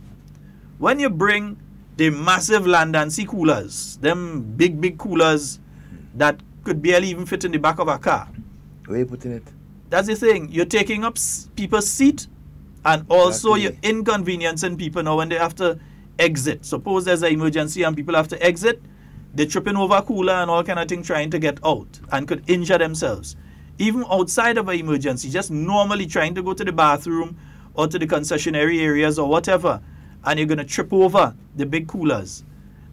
When you bring the massive land and sea coolers, them big coolers that could barely even fit in the back of a car. Where are you putting it? That's the thing. You're taking up people's seat, and also you're inconveniencing people now when they have to exit. Suppose there's an emergency and people have to exit, they're tripping over a cooler and all kind of thing trying to get out and could injure themselves. Even outside of an emergency, just normally trying to go to the bathroom or to the concessionary areas or whatever, and you're going to trip over the big coolers.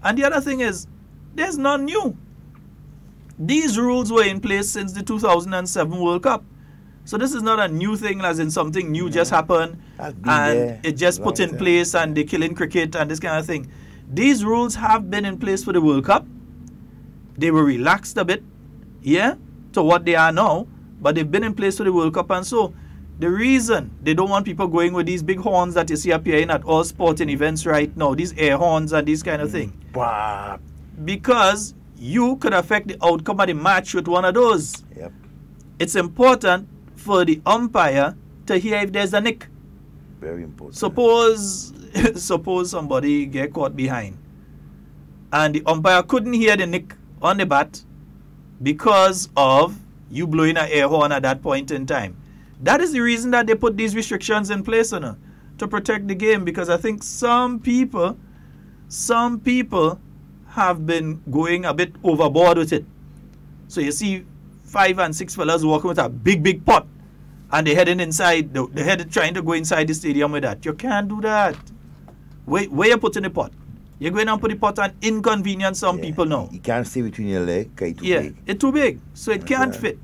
And the other thing is, there's none new. These rules were in place since the 2007 World Cup. So this is not a new thing, as in something new just happened and it just put in place and they're killing cricket and this kind of thing. These rules have been in place for the World Cup. They were relaxed a bit, to what they are now, but they've been in place for the World Cup. And so the reason they don't want people going with these big horns that you see appearing at all sporting events right now, these air horns and these kind of thing, because you could affect the outcome of the match with one of those. It's important for the umpire to hear if there's a nick. Very important. Suppose somebody get caught behind and the umpire couldn't hear the nick on the bat because of you blowing an air horn at that point in time. That is the reason that they put these restrictions in place, to protect the game, because I think some people have been going a bit overboard with it. So you see 5 and 6 fellas walking with a big pot and they're heading inside, they're headed trying to go inside the stadium with that. You can't do that. Where you putting the pot? You're going to put the pot and inconvenience some people now. You can't stay between your legs, it's too big. It's too big, so it can't fit.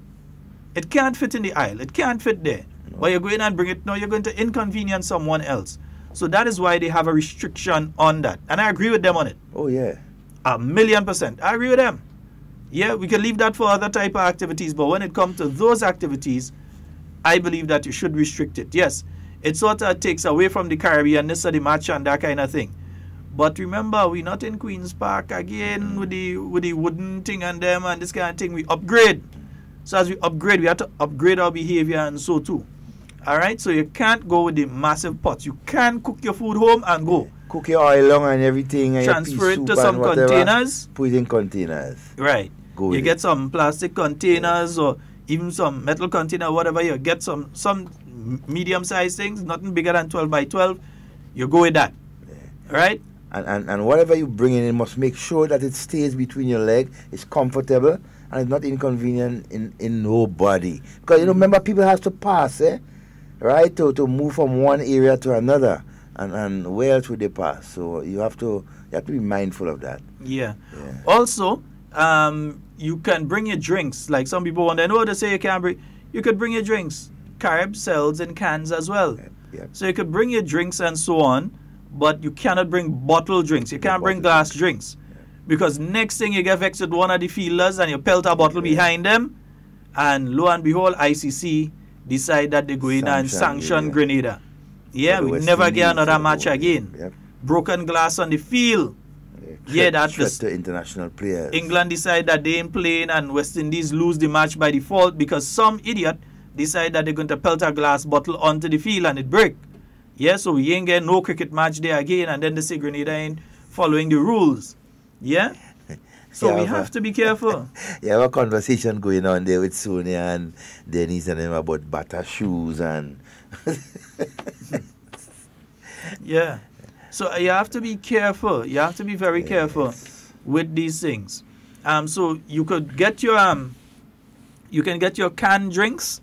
It can't fit in the aisle. It can't fit there. But you're going and bring it now, you're going to inconvenience someone else. So that is why they have a restriction on that. And I agree with them on it. Oh, yeah. 1,000,000%. I agree with them. Yeah, we can leave that for other type of activities, but when it comes to those activities, I believe that you should restrict it. Yes, it sort of takes away from the Caribbean-ness of the match and that kind of thing. But remember, we're not in Queen's Park again with the wooden thing and them and this kind of thing. We upgrade. So as we upgrade, we have to upgrade our behavior and so too. All right, so you can't go with the massive pots. You can cook your food home and go. Cook your oil long and everything. And transfer it to some containers. Put it in containers. Right. You get some plastic containers or even some metal container, whatever. You get some medium-sized things, nothing bigger than 12 by 12. You go with that. Right? And whatever you bring in, you must make sure that it stays between your legs, it's comfortable, and it's not inconvenient in nobody. Because, remember, people have to pass, right, to move from one area to another. And where else would they pass? So you have to be mindful of that. Yeah. Also, you can bring your drinks. Like some people want to know, they say you can't bring. You could bring your drinks. Carib sells in cans as well. So you could bring your drinks and so on, but you cannot bring bottled drinks. You can't bring glass drinks. Because next thing you get vexed with one of the fielders and you pelt a bottle behind them, and lo and behold, ICC decide that they go in and sanction Grenada. Yeah, we never get another match again. Broken glass on the field. That's to international players. England decide that they ain't playing and West Indies lose the match by default because some idiot decide that they're going to pelt a glass bottle onto the field and it break. Yeah, so we ain't get no cricket match there again, and then they say Grenada ain't following the rules. Yeah? So we have to be careful. You have a conversation going on there with Sonia and Denise and them about butter shoes and... Yeah. So you have to be careful. You have to be very careful with these things. So you could get your you can get your canned drinks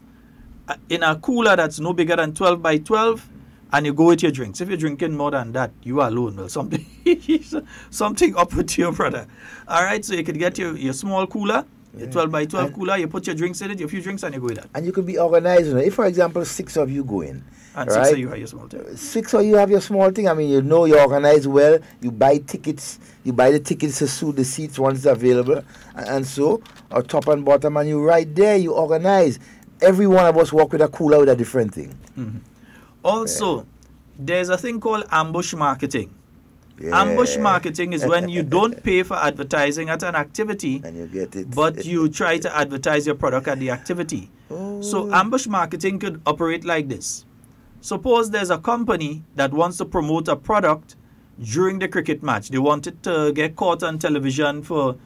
in a cooler that's no bigger than 12 by 12, and you go with your drinks. If you're drinking more than that, you are alone. Well, something up with your brother. All right, so you could get your small cooler, your 12 by 12 cooler, you put your drinks in it, your few drinks, and you go with that. And you could be organized. If, for example, 6 of you go in, and 6 of you have your small thing. 6 of you have your small thing. I mean, you're organized well. You buy tickets. You buy the tickets to suit the seats once it's available. And so, or top and bottom, and you're right there. You organize. Every one of us walk with a cooler with a different thing. Also, there's a thing called ambush marketing. Ambush marketing is when you don't pay for advertising at an activity, and you get it, but you try to advertise your product at the activity. So ambush marketing could operate like this. Suppose there's a company that wants to promote a product during the cricket match. They want it to get caught on television for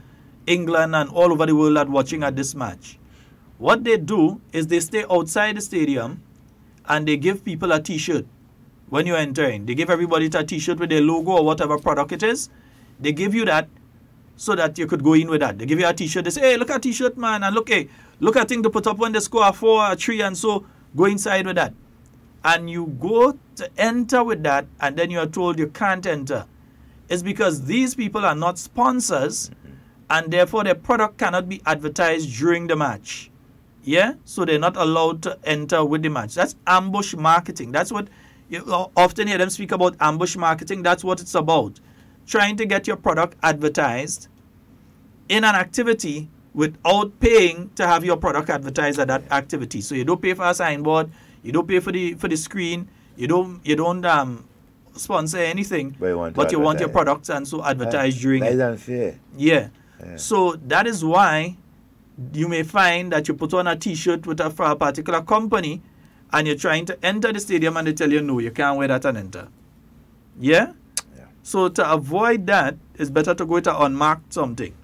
England and all over the world that watching at this match. What they do is they stay outside the stadium and they give people a t-shirt when you're entering. They give everybody a t-shirt with their logo or whatever product it is. They give you that so that you could go in with that. They give you a t-shirt. They say, hey, look at t-shirt, man. And look at thing to put up when they score a 4 or 3 and so go inside with that. And you go to enter with that and then you are told you can't enter. It's because these people are not sponsors and therefore their product cannot be advertised during the match. Yeah? So they're not allowed to enter with the match. That's ambush marketing. That's what you often hear them speak about, ambush marketing. That's what it's about. Trying to get your product advertised in an activity without paying to have your product advertised at that activity. So you don't pay for a signboard, you don't pay for the screen, you don't sponsor anything, but you want your products and so advertised during it. That's unfair. Yeah. So that is why you may find that you put on a t-shirt for a particular company and you're trying to enter the stadium and they tell you, no, you can't wear that and enter. Yeah? So to avoid that, it's better to go with an unmarked something.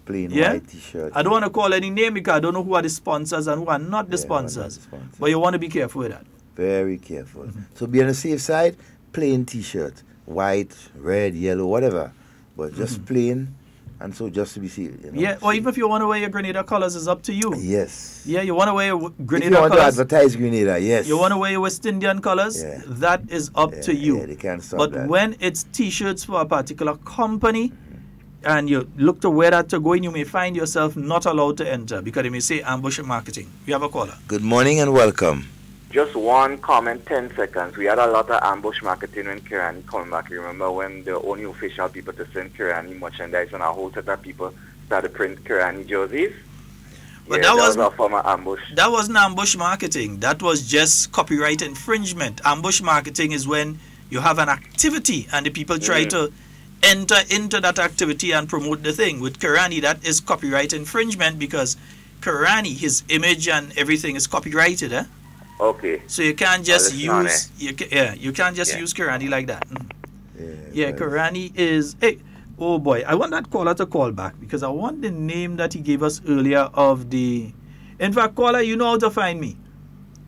Plain white t-shirt. I don't want to call any name because I don't know who are the sponsors and who are not the sponsors. But you want to be careful with that. Very careful. So be on the safe side, plain t-shirt. White, red, yellow, whatever. But just plain. And so just to be safe. Yeah, or even if you want to wear your Grenada colors, it's up to you. Yes. Yeah, you want to wear your Grenada colors. If you want to advertise Grenada, yes. You want to wear your West Indian colors, that is up to you. Yeah, they can't stop but that. When it's t-shirts for a particular company, and you look to wear that to go in, you may find yourself not allowed to enter because they may say ambush marketing. We have a caller. Good morning and welcome. Just one comment, 10 seconds. We had a lot of ambush marketing when Kirani came back. You remember when the only official people to send Kirani merchandise and a whole set of people started print Kirani jerseys? But that was a form of ambush. That wasn't ambush marketing. That was just copyright infringement. Ambush marketing is when you have an activity and the people try to enter into that activity and promote the thing. With Kirani, that is copyright infringement because Kirani, his image and everything is copyrighted. Okay. So you can't just use you can't just use Karani like that. Yeah, Karani is oh boy, I want that caller to call back because I want the name that he gave us earlier of the. In fact, caller, you know how to find me.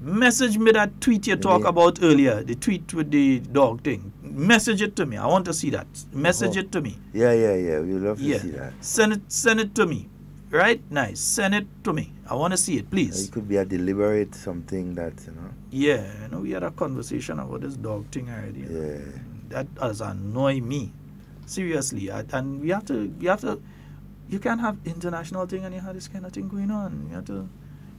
Message me that tweet you talked about earlier, the tweet with the dog thing. Message it to me. I want to see that. Message it to me. Yeah. We love to see that. Send it to me. Right? Nice. Send it to me. I want to see it, please. It could be a deliberate something that, you know. Yeah, we had a conversation about this dog thing already. Yeah. That does annoy me. Seriously. And we have to, you can't have international thing and you have this kind of thing going on. You have to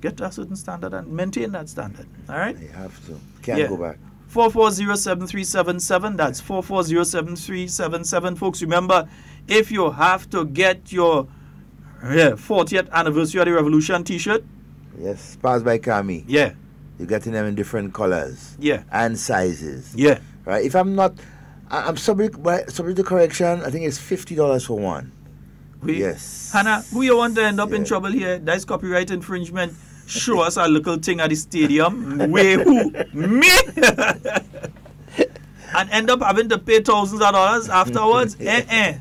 get to a certain standard and maintain that standard. All right? You have to. Can't go back. 4407377. That's 4407377. Folks, remember, if you have to get your 40th anniversary of the Revolution t-shirt. Yes, passed by Kami. Yeah. You're getting them in different colors. Yeah. And sizes. Yeah. Right. If I'm not, I'm subject to correction. I think it's $50 for one. Yes. Hannah, who you want to end up in trouble here? That's copyright infringement. Show us a little thing at the stadium. Way who? Me? And end up having to pay thousands of dollars afterwards? Can't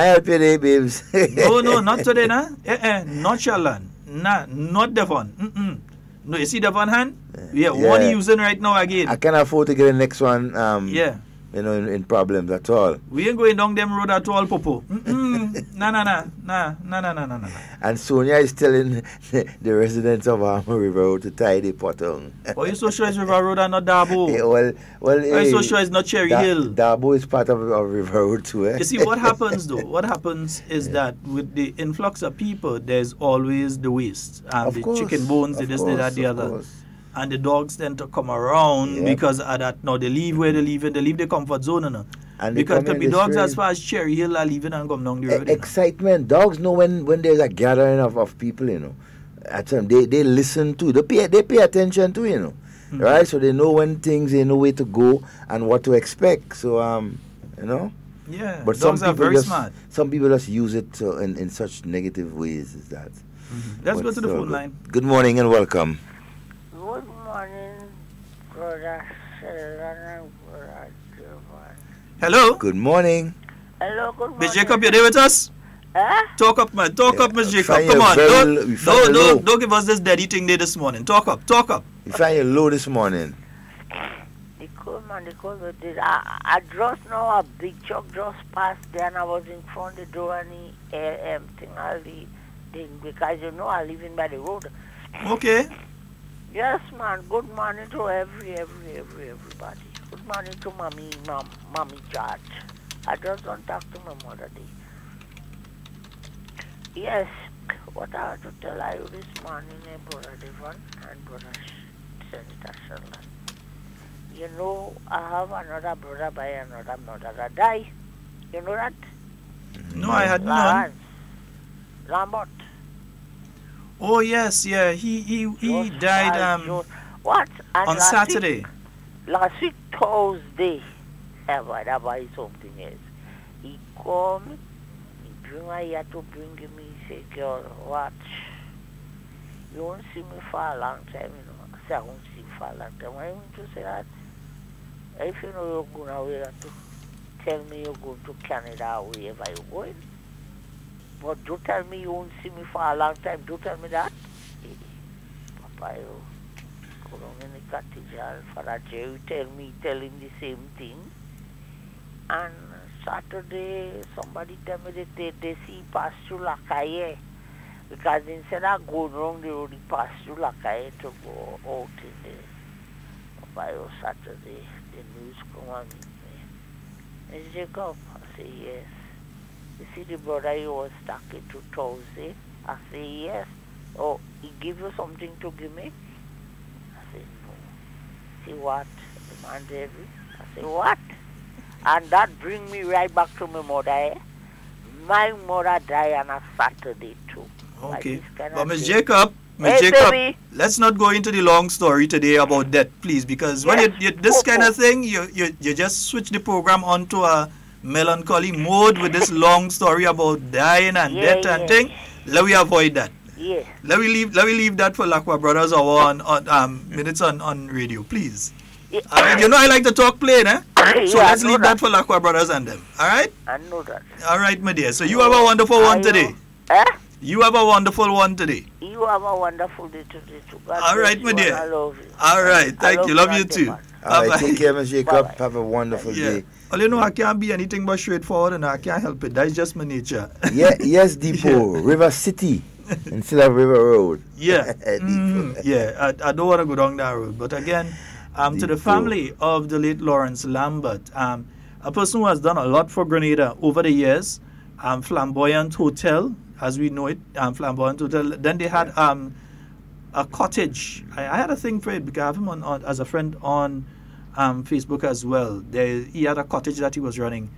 help it, babes. No, not today, nah. Not Sheldon. Nah, not Devon. No, you see Devon hand? Yeah, what are you using right now again? I can't afford to get the next one. In problems at all. We ain't going down them road at all, Popo. Nah. And Sonia is telling the residents of Armour River Road to tie the potong. Why you so sure it's River Road and not Dabo? Why you so sure it's not Cherry Hill? Dabo is part of River Road too. You see, what happens though? What happens is that with the influx of people, there's always the waste. Chicken bones, the other. And the dogs tend to come around because of that. Now they leave where they leave and they leave the comfort zone. And because could be dogs as far as Cherry Hill are leaving and come down the road. Excitement. Dogs know when there's a gathering of people, At time they listen to. They pay attention to, Right? So they know when they know where to go and what to expect. So Yeah. But dogs are very smart. Some people just use it in such negative ways as that. Let's go to the phone line. Good morning and welcome. Good morning, brother Sheldon and brother Devon. Hello. Good morning. Hello, good morning. Miss Jacob, you there with us? Talk up, man. Talk up, Miss Jacob. Come on. Don't give us this daddy thing there this morning. Talk up. You find you low this morning. I just know a big truck just passed there and I was in front of the door and the thing because I live in by the road. Okay. Yes, man. Good morning to everybody. Good morning to mommy George. I just don't talk to my mother. Yes, what I have to tell you this morning, Brother Devon and Brother Senator Sheldon. I have another brother by another mother that died. You know that? No, I had none. Lambert. Oh yes, yeah. He died on Saturday. Last week Thursday. That was something else. He come, he bring her here to bring me. He say, girl, what? You won't see me for a long time, I say, I won't see you for a long time. Why won't you say that? If you know you're going away to tell me you're going to Canada or wherever you're going. But don't tell me you won't see me for a long time. Don't tell me that. Papa, you go down in the cathedral for a Jerry tell him the same thing. And Saturday, somebody tell me that they see pass through Lakaye. Because instead of going wrong the road, he passed through Lakaye to go out in the Papa, Saturday. The news come on me. Is Jacob? I say yes. You see the brother you was talking to Thursday? I say yes. Oh, he give you something to give me? I say no. See what? The man did. I say what? And that bring me right back to my mother. My mother died on a Saturday too. Okay. But Miss Jacob, let's not go into the long story today about death, please, because when you this kind of thing, you just switch the program onto a melancholy mode with this long story about dying and death and thing. Let we avoid that. Yeah. Let me leave that for Lakwa Brothers or on minutes on radio, please. Yeah. I like to talk plain, eh? So Yeah, let's leave that for Lakwa Brothers and them. All right? I know that. All right, my dear. So you have a wonderful one today. Eh? You have a wonderful one today. You have a wonderful day today too. God All right, my bless you, dear. and I love you. All right, thank you. Love you too. All right, take care, Mr. Jacob. Have a wonderful day. Well, you know, I can't be anything but straightforward, and I can't help it. That's just my nature. Yeah, yes, Depot, River City, instead of River Road. Yeah, yeah. I don't want to go down that road. But again, to the family of the late Lawrence Lambert, a person who has done a lot for Grenada over the years, Flamboyant Hotel, as we know it, Flamboyant Hotel. Then they had a cottage. I had a thing for it because I have him on as a friend on Facebook as well. He had a cottage that he was running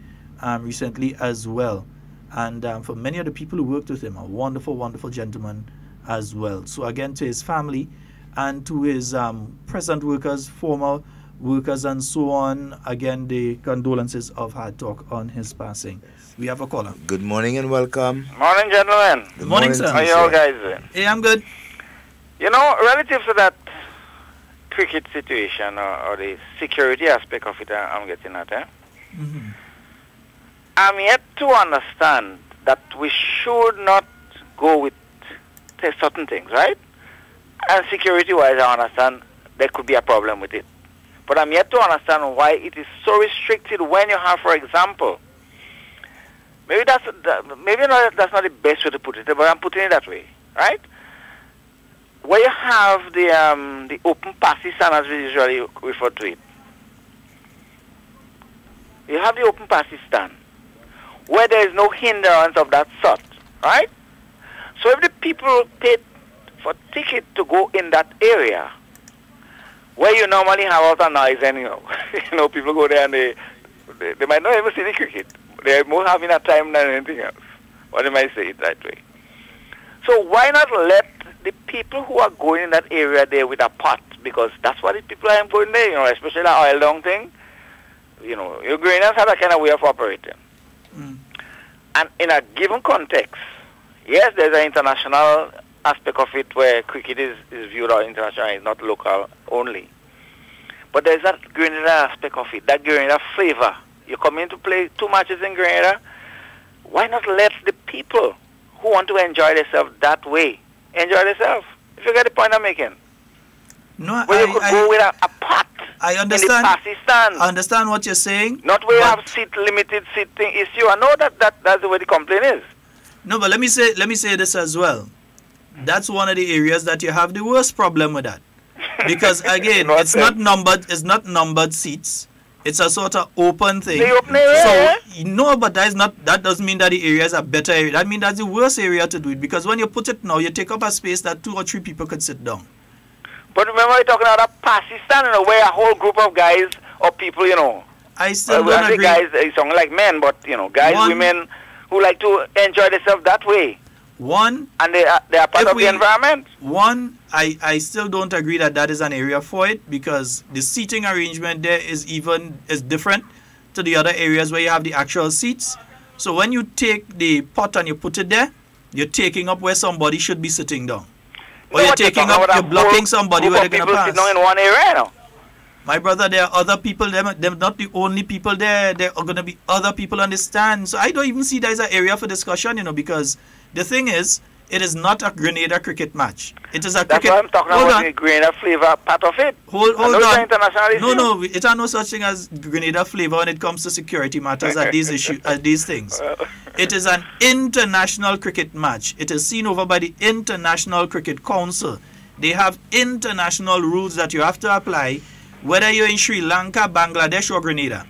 recently as well. And for many of the people who worked with him, a wonderful, wonderful gentleman as well. So again, to his family and to his present workers, former workers and so on, again, the condolences of Hard Talk on his passing. We have a caller. Good morning and welcome. Morning, gentlemen. Good morning, sir. How are you all guys doing? Hey, I'm good. You know, relative to that cricket situation or the security aspect of it, I'm getting at, I'm yet to understand that we should not go with certain things, right? And security-wise, I understand there could be a problem with it. But I'm yet to understand why it is so restricted when you have, for example, maybe that's not the best way to put it, but I'm putting it that way, right? Where you have the open passage stand, as we usually refer to it. You have the open passage stand where there is no hindrance of that sort, right? So if the people paid for ticket to go in that area where you normally have all the noise anyhow, people go there and they might not even see the cricket. They're more having a time than anything else. Or they might say it that way. So why not let the people who are going in that area there with a pot, because that's what the people are going there, especially the oil down thing. Your Grenadians have that kind of way of operating. And in a given context, yes, there's an international aspect of it where cricket is viewed as international, it's not local only. But there's that Grenada aspect of it, that Grenada flavor. You come in to play 2 matches in Grenada, why not let the people who want to enjoy themselves that way enjoy themselves? If you get the point I'm making. No, where you could go with a pot. I understand. In the passy stand. I understand what you're saying. Not where you have limited seating issue. I know that's the way the complaint is. No, but let me say this as well. That's one of the areas that you have the worst problem with that. Because again, it's not numbered seats. It's a sort of open thing. But that doesn't mean that the areas are better area. That means that's the worst area to do it, because when you put it now, you take up a space that 2 or 3 people could sit down. But remember, you're talking about a passy stand, where a whole group of guys or people, I still don't agree. Guys, it's only like men, but guys, women who like to enjoy themselves that way. And they are part of the environment. I still don't agree that is an area for it, because the seating arrangement there is different to the other areas where you have the actual seats. So when you take the pot and you put it there, you're taking up where somebody should be sitting down. Or you're blocking somebody where they're going to pass. Sitting in one area now. My brother, there are other people, they're not the only people there. There are going to be other people on the stand. So I don't even see that as an area for discussion, because the thing is, it is not a Grenada cricket match. It is a cricket... That's why I'm talking about the Grenada flavor part of it. Hold on. No, it are no such thing as Grenada flavor when it comes to security matters at these things. It is an international cricket match. It is seen over by the International Cricket Council. They have international rules that you have to apply, whether you're in Sri Lanka, Bangladesh, or Grenada.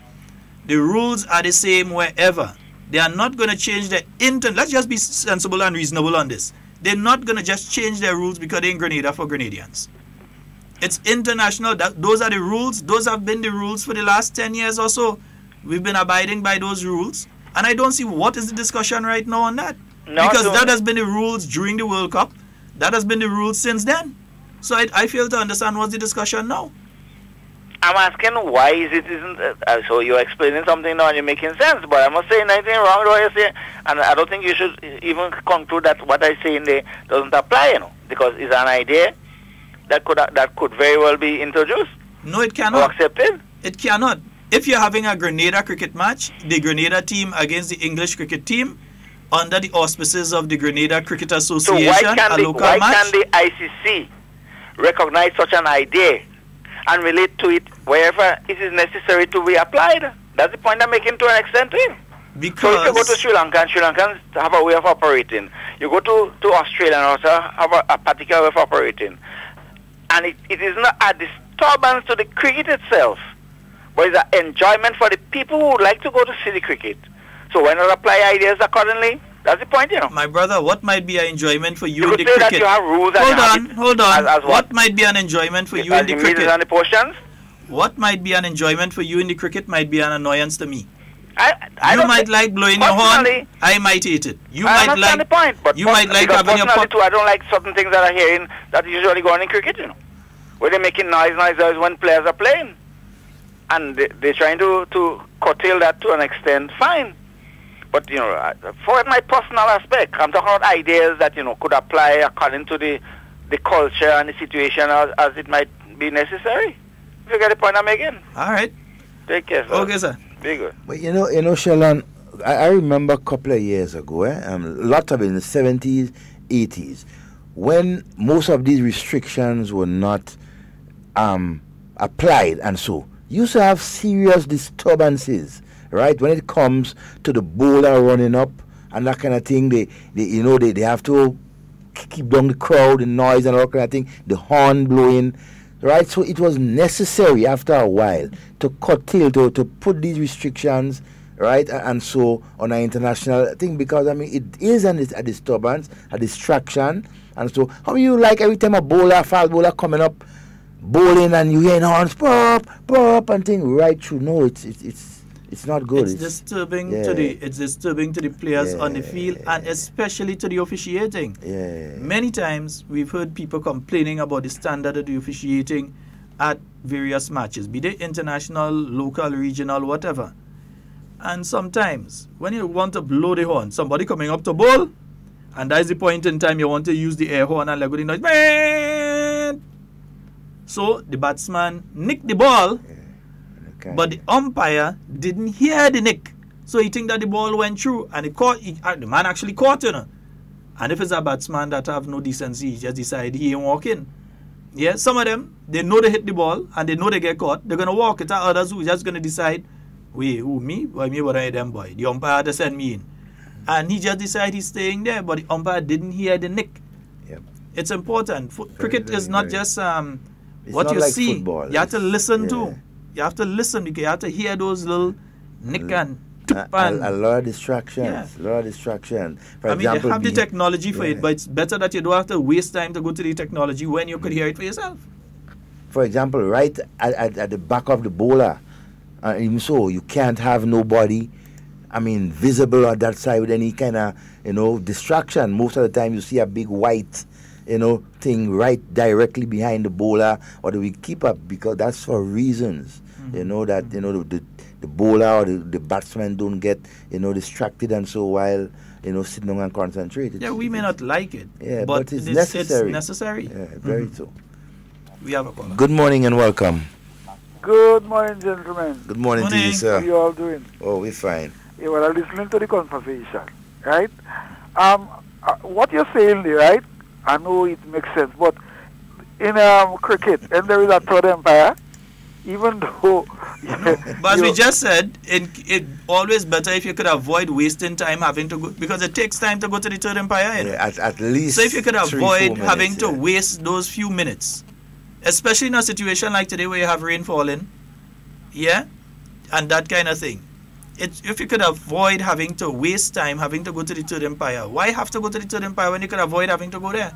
The rules are the same wherever. They are not going to change their let's just be sensible and reasonable on this. They're not going to just change their rules because they're in Grenada for Grenadians. It's international. Those are the rules. Those have been the rules for the last 10 years or so. We've been abiding by those rules. And I don't see what is the discussion right now on that. Because that has been the rules during the World Cup. That has been the rules since then. So I fail to understand what's the discussion now. I'm asking why is it isn't. So you're explaining something now and you're making sense, but I'm not saying anything wrong with what you're saying, and I don't think you should even conclude that what I say in there doesn't apply, because it's an idea that could very well be introduced. No, it cannot. Or accepted. It cannot. If you're having a Grenada cricket match, the Grenada team against the English cricket team, under the auspices of the Grenada Cricket Association, so why can the ICC recognize such an idea and relate to it wherever it is necessary to be applied? That's the point I'm making to an extent. Because so if you go to Sri Lanka, Sri Lankans have a way of operating. You go to Australia and also have a particular way of operating. And it is not a disturbance to the cricket itself, but it's an enjoyment for the people who would like to go to see the cricket. So why not apply ideas accordingly? That's the point, My brother, what might be an enjoyment for you, you in the say cricket? That you have rules hold on. As what might be an enjoyment for you in the cricket? And the portions? What might be an enjoyment for you in the cricket might be an annoyance to me. You might like blowing your horn. I might hate it. You might like the point, but you might like having your too, I don't like certain things that I'm hearing that usually go on in cricket, where they're making noise when players are playing. And they're trying to curtail that to an extent, fine. But, for my personal aspect, I'm talking about ideas that, could apply according to the culture and the situation as it might be necessary. If you get the point I'm making. All right. Take care, sir. Okay, sir. Be good. But, Sheldon, I remember a couple of years ago, a lot of it in the 70s, 80s, when most of these restrictions were not applied, and so you used to have serious disturbances, right? When it comes to the bowler running up and that kind of thing, they have to keep down the crowd, the noise and all kind of thing, the horn blowing, right? So it was necessary after a while to curtail, to put these restrictions, right? And so on an international thing, because it is a disturbance, a distraction, and so how you like every time a fast bowler coming up, bowling and you hearing horns, pop, pop, and thing right through. No, it's not good. It's disturbing to the players on the field, and especially to the officiating. Many times we've heard people complaining about the standard of the officiating at various matches, be they international, local, regional, whatever. And sometimes when you want to blow the horn, somebody coming up to bowl, and that's the point in time you want to use the air horn and let go the noise. So the batsman nicked the ball, but the umpire didn't hear the nick. So he think that the ball went through, and the man actually caught, And if it's a batsman that have no decency, he just decide he ain't walking. Yeah, some of them, they know they hit the ball, and they know they get caught. They're going to walk. It's others who just going to decide, wait, who, me? Why me, what I them, boy? The umpire had to send me in. And he just decided he's staying there, but the umpire didn't hear the nick. Yep. It's important. Cricket is not just what not you like see. Football. You have to listen to. You have to listen. You have to hear those little nick and a lot of distractions. A lot of distractions. For example, they have the technology for it, but it's better that you don't have to waste time to go to the technology when you could hear it for yourself. For example, right at the back of the bowler, even so, you can't have nobody, visible on that side with any kind of, distraction. Most of the time you see a big white, thing right directly behind the bowler or the wicketkeeper, because that's for reasons, that, the bowler or the batsman don't get, distracted and so while, sitting down and concentrate. We may not like it, but it's necessary. It's necessary. Yeah, very so. We have a caller. Good morning and welcome. Good morning, gentlemen. Good morning to you, sir. How are you all doing? Oh, we're fine. Yeah, well, I'm listening to the conversation, right? What you're saying there, right? I know it makes sense, but in cricket, and there is a third umpire, even though... But as we just said, it always better if you could avoid wasting time having to go, because it takes time to go to the third umpire. At least. So if you could avoid having to minutes, waste those few minutes, especially in a situation like today where you have rain falling, and that kind of thing. If you could avoid having to waste time having to go to the third umpire, why have to go to the third umpire when you could avoid having to go there?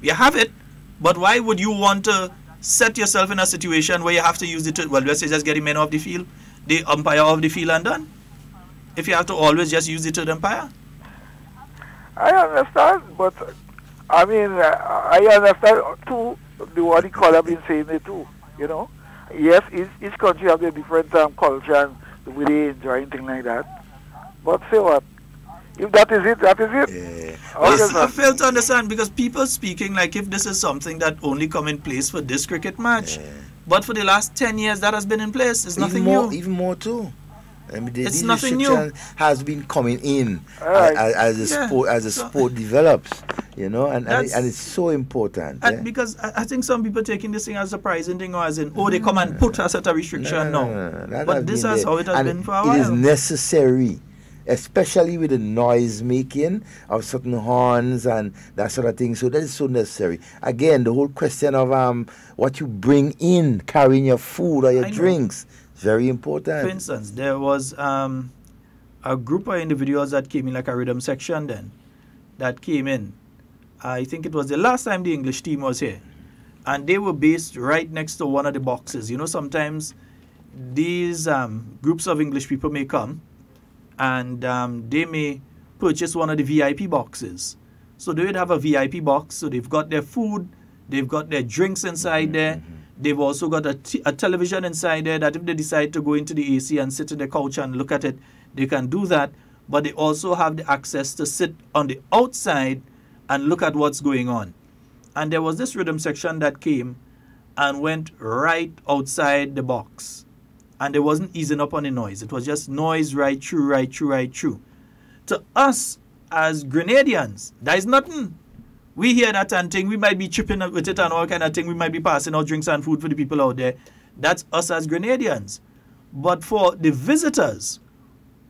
You have it, but why would you want to set yourself in a situation where you have to use the third? Well, let's say just get the men off the field, the umpire off the field and done. If you have to always just use the third umpire. I understand, but I understand too what the caller been saying it too, yes, each country have their different culture and the way they enjoy things like that. But say what? If that is it, that is it. Yeah. I fail to understand because people speaking like if this is something that only come in place for this cricket match. Yeah. But for the last 10 years that has been in place. It's nothing new. Even more too. I mean, it's nothing new. Has been coming in as the sport develops, you know, and it's so important. Because I think some people taking this thing as a surprising thing or as in, they come and put us at a restriction now. But this is how it has been for a while. It is necessary, especially with the noise making of certain horns and that sort of thing. So that is so necessary. Again, the whole question of what you bring in, carrying your food or your drinks. Very important. For instance, there was a group of individuals that came in, like a rhythm section then, that came in. I think it was the last time the English team was here. And they were based right next to one of the boxes. You know, sometimes these groups of English people may come and they may purchase one of the VIP boxes. So they would have a VIP box. So they've got their food, they've got their drinks inside there. They've also got a television inside there that if they decide to go into the AC and sit on the couch and look at it, they can do that. But they also have the access to sit on the outside and look at what's going on. And there was this rhythm section that came and went right outside the box. And they wasn't easing up on the noise. It was just noise right through, right through, right through. To us as Grenadians, there is nothing. We hear that and think we might be chipping with it and all kind of thing. We might be passing out drinks and food for the people out there. That's us as Grenadians. But for the visitors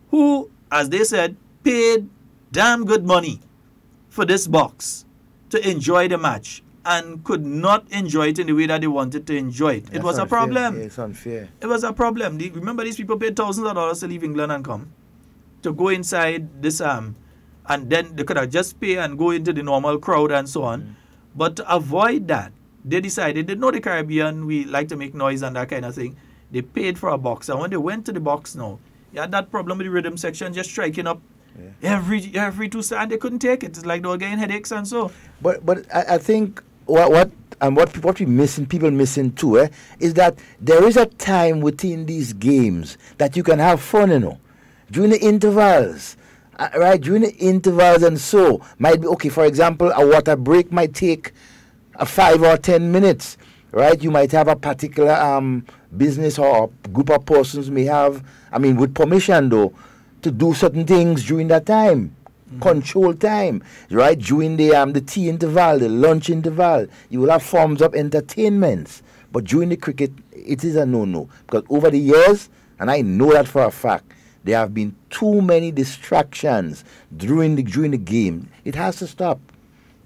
who, as they said, paid damn good money for this box to enjoy the match and could not enjoy it in the way that they wanted to enjoy it. It was a problem. Yeah, it's unfair. It was a problem. Remember, these people paid thousands of dollars to leave England and come to go inside this and then they could have just pay and go into the normal crowd and so on. But to avoid that, they decided, they know the Caribbean, we like to make noise and that kind of thing. They paid for a box. And when they went to the box now, you had that problem with the rhythm section just striking up every 2 seconds. They couldn't take it. It's like they were getting headaches and so. But I think what we missing, people missing too, is that there is a time within these games that you can have fun, you know, during the intervals. Right, during the intervals and so might be okay. For example, a water break might take 5 or 10 minutes. Right, you might have a particular business or a group of persons may have, I mean, with permission though, to do certain things during that time, control time. Right, during the tea interval, the lunch interval, you will have forms of entertainments. But during the cricket, it is a no-no because over the years, and I know that for a fact. There have been too many distractions during the game. It has to stop,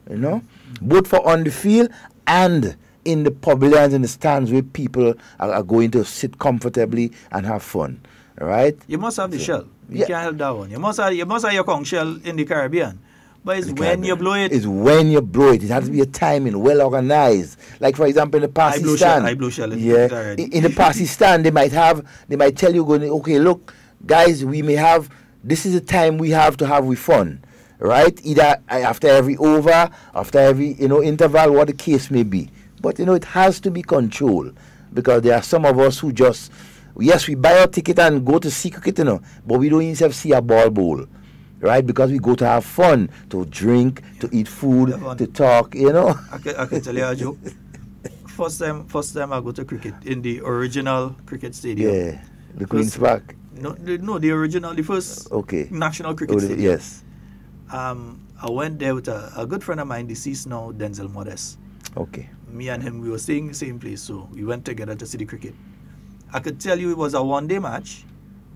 you know, both for on the field and in the pavilions and the stands where people are going to sit comfortably and have fun. Right? You must have the shell. You can't help that one. You must have your conch shell in the Caribbean. But it's when you blow it. It's when you blow it. It has to be a timing, well organized. Like for example, in the Pakistan. I blow shell. In the Pakistan, they might tell you, okay, look. Guys, we may have, this is the time we have to have with fun, right? Either after every over, after every, interval, what the case may be. But, it has to be controlled because there are some of us who just, yes, we buy our ticket and go to see cricket, but we don't even see a ball bowl, right? Because we go to have fun, to drink, to eat food, to talk, I can tell you a joke. First time I go to cricket in the original cricket stadium. Yeah, the Queen's Park. No, the original, the first national cricket stadium. Yes. I went there with a good friend of mine, deceased now, Denzel Modest. Okay. Me and him, we were staying in the same place, so we went together to see the cricket. I could tell you it was a one-day match,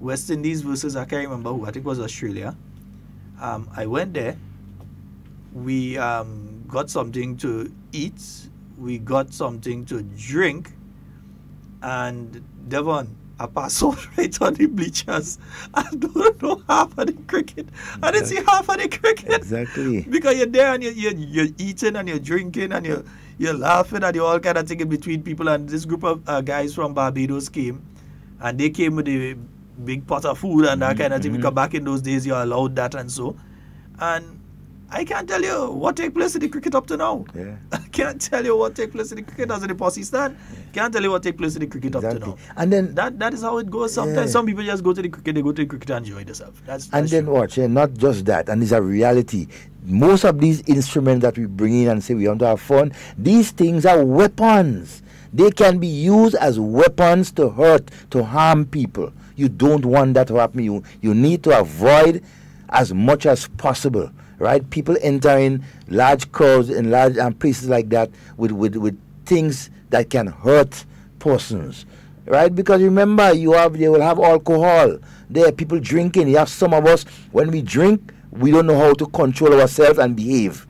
West Indies versus, I can't remember who, I think it was Australia. I went there. We got something to eat. We got something to drink. And Devon, I passed out right on the bleachers. I don't know half of the cricket. I didn't see half of the cricket. Exactly. Because you're there and you're eating and you're drinking and you're laughing and you're all kind of thinking between people. And this group of guys from Barbados came. And they came with a big pot of food and that kind of thing. Because back in those days, you're allowed that and so. And I can't tell you what take place in the cricket up to now. Yeah. I can't tell you what take place in the cricket as in the posse stand. Can't tell you what take place in the cricket up to now. And then that is how it goes. Sometimes some people just go to the cricket, they go to the cricket and enjoy themselves. That's then true. watch, not just that, and it's a reality. Most of these instruments that we bring in and say we want to have fun, these things are weapons. They can be used as weapons to hurt, to harm people. You don't want that to happen. You need to avoid as much as possible, right? People entering large crowds in large places like that with things that can hurt persons, right? Because remember, they will have alcohol. There are people drinking. You have some of us, when we drink, we don't know how to control ourselves and behave,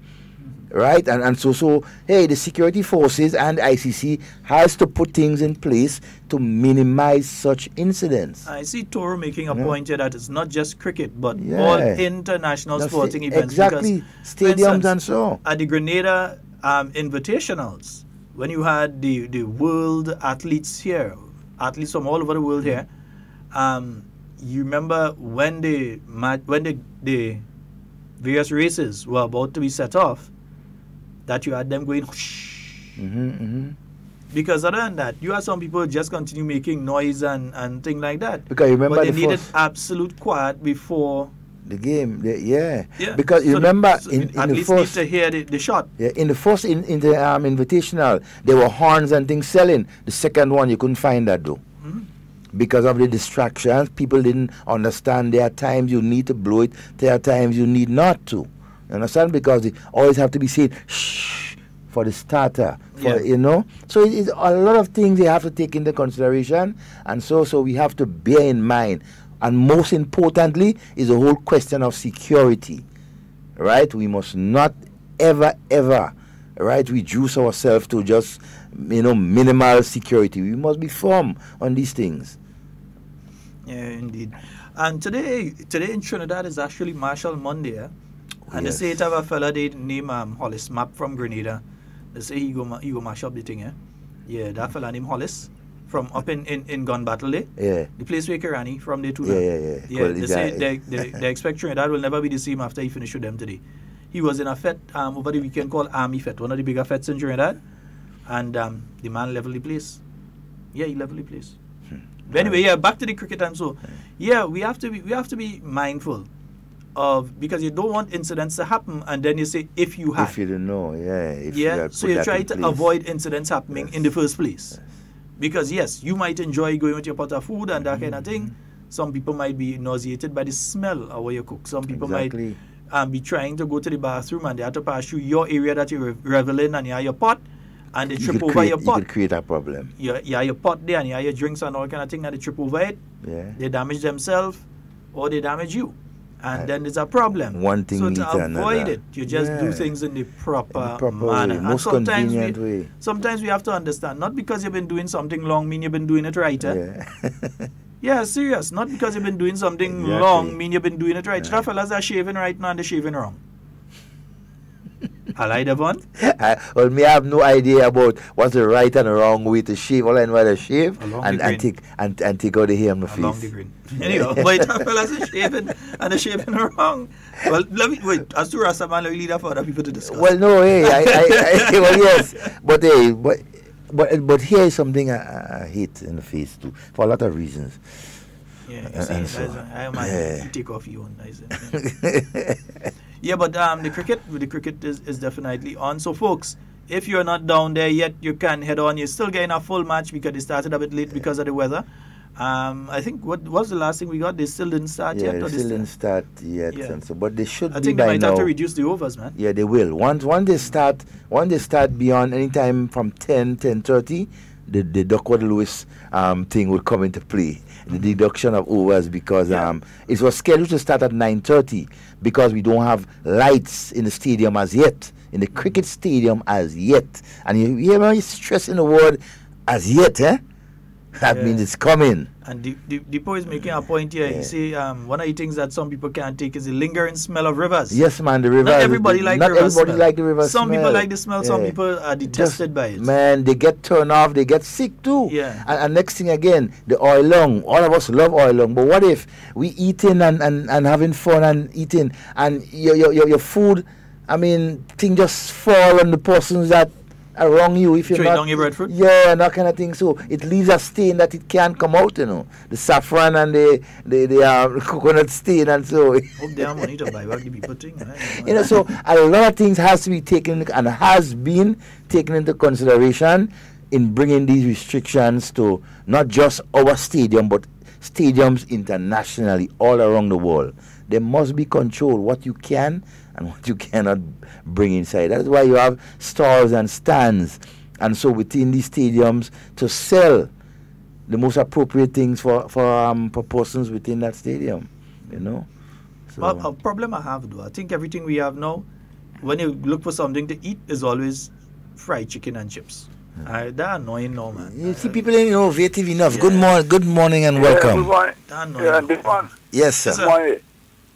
right? And so hey, the security forces and ICC has to put things in place to minimize such incidents. I see Toro making a point here that it's not just cricket, but all international sporting events. Exactly, stadiums instance, and so. At the Grenada Invitationals, when you had the world athletes here, athletes from all over the world here, you remember when the various races were about to be set off, that you had them going whoosh. Because other than that, you had some people just continue making noise and things like that. Because remember, but they needed absolute quiet before the game. Because you remember in the first, need to hear the shot. Yeah, in the first in the invitational, there were horns and things selling. The second one, you couldn't find that though. Because of the distractions, people didn't understand. There are times you need to blow it, there are times you need not to. You understand? Because they always have to be said, shh, for the starter, you know. So it's a lot of things they have to take into consideration, and so we have to bear in mind. And most importantly is the whole question of security, right? We must not ever, right, reduce ourselves to just, minimal security. We must be firm on these things. Yeah, indeed. And today in Trinidad is actually Marshall Monday, and they say it have a fella they name Hollis Map from Grenada. They say he go mash up the thing, Yeah, that fella named Hollis from up in Gun Battle Day. Yeah. The place where Kirani from there too. Yeah. They say they expect Trinidad will never be the same after he finished with them today. He was in a fete over the weekend called Army Fete, one of the bigger fetes in Trinidad. And the man leveled the place. Yeah, he leveled the place. But anyway, back to the cricket and so. Yeah, we have to be mindful of, because you don't want incidents to happen, and then you say if you have. If you don't know, so you try to avoid incidents happening in the first place. Yes. Because yes, you might enjoy going with your pot of food and that kind of thing. Some people might be nauseated by the smell of what you cook. Some people might be trying to go to the bathroom and they have to pass through your area that you revel in, and you have your pot, and they trip over your pot. You could create a problem. You have your pot there and you have your drinks and all kind of thing, and they trip over it. Yeah. They damage themselves or they damage you. And then there's a problem. One thing so to avoid it, you just do things in the proper manner. Way, most convenient way. Sometimes we have to understand, not because you've been doing something long mean you've been doing it right. Yeah, serious. Not because you've been doing something long mean you've been doing it right. That fellas are shaving right now and they're shaving wrong. Hello, Devon? Well, me have no idea about what's the right and the wrong way to shave. All I know is to shave and take out the hair on my face. Along the green. Anyhow, but that fellas are shaving and they're shaving wrong. Well, let me wait. As to Rasta man, let me leave that for other people to discuss. Well, no, hey, well, yes, but hey, but here is something I hate in the face too, for a lot of reasons. Yeah, you see, I might take off you on nice. Yeah, but the cricket is definitely on. So, folks, if you're not down there yet, you can head on. You're still getting a full match because they started a bit late because of the weather. I think what was the last thing we got? They still didn't start yet. They still didn't start yet, and so, but they should. I think they might have to reduce the overs, man. Yeah, they will. Once they start beyond any time from 10:30, the Duckworth Lewis thing will come into play. The deduction of overs, because it was scheduled to start at 9:30 because we don't have lights in the stadium as yet, in the cricket stadium as yet. And you hear me stressing the word as yet, That means it's coming. And Deepo is making a point here. He say one of the things that some people can't take is the lingering smell of rivers. Yes, man, the rivers. Not everybody like the river smell. Like the river some smell. People like the smell. Some people are detested by it. Man, they get turned off. They get sick too. Yeah. And next thing again, the oil lung. All of us love oil lung. But what if we eating and having fun and eating and your food? I mean, thing just fall on the persons that around you if you're Trade not. down your breadfruit? Yeah, and that kind of thing. So it leaves a stain that it can't come out, you know. The saffron and the coconut stain and so. Hope they have money to buy back the people thing. Right? You know, so a lot of things has to be taken and has been taken into consideration in bringing these restrictions to not just our stadium, but stadiums internationally all around the world. There must be control what you can and what you cannot bring inside. That's why you have stalls and stands, and so within these stadiums to sell the most appropriate things for persons within that stadium. You know. So. Well, a problem I have though, I think everything we have now, when you look for something to eat, is always fried chicken and chips. They're annoying now, man. You see, people ain't innovative enough. Yeah. Good morning and welcome. Good morning. Yes, sir. Good morning.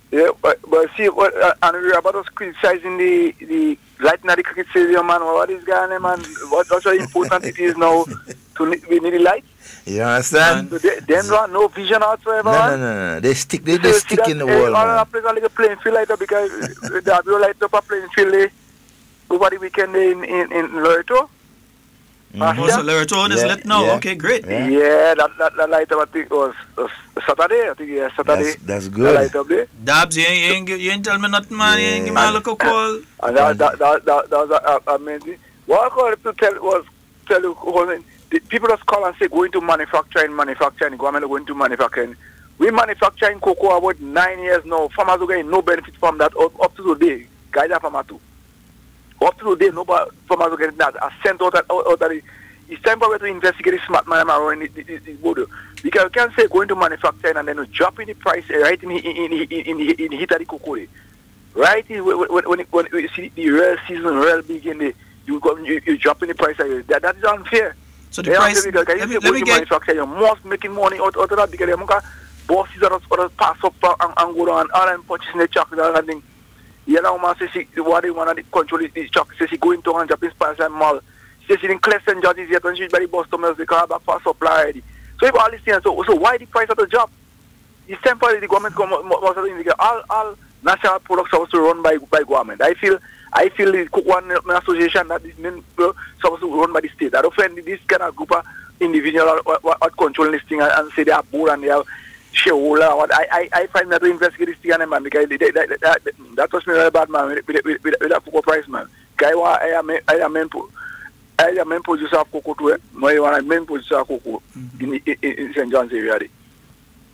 Yeah, but see, and we're about us criticizing the lighting of the cricket stadium, man. What is going on, man? What's how important it is now we need the lights? You understand? So they don't no vision whatsoever. No. They stick in the wall. I play like a playing field light up because they have light up a playing field over the weekend in Loreto. So Loreto is lit now. Yeah. Okay, great. Yeah, that light up I think was Saturday. I think Saturday. That's good. Light up there. Dabs, you ain't tell me nothing, man. You ain't give me a look call. And that was amazing. What I called to tell you, people just call and say go into manufacturing, government go into manufacturing. We manufacturing cocoa about 9 years now. Farmers are getting no benefit from that up to today. Guys are farmers too. Up to today, nobody farmers are getting that. I sent out that. It's time for us to investigate the smart man around this border. Because you can't say going to manufacturing and then dropping the price right in the heat of the cocoa. Right when you see the real season, real big in the you dropping the price. That is unfair. So the price. Let me get manufacturing. You must making money out of that because you bosses are pass up and go down and all them purchasing the chocolate and thing. You know, man says what they want to control is this chocolate. Says he going to and Japanese Spice and Mall. Says he in Crescent judges yet when she's by the bus terminals they come back for supply already. So if all these things, so why the price of the job? It's temporary. The government must indicate all national products supposed to run by government. I feel the one association that is supposed to run by the state. I don't find this kind of group of individuals are controlling this thing and say they are bored and they are shareholder. I find that to investigate this thing and man because that was me very bad man with that cocoa price man. Guy I am main producer of cocoa too. I am a main producer of cocoa in St. John's area.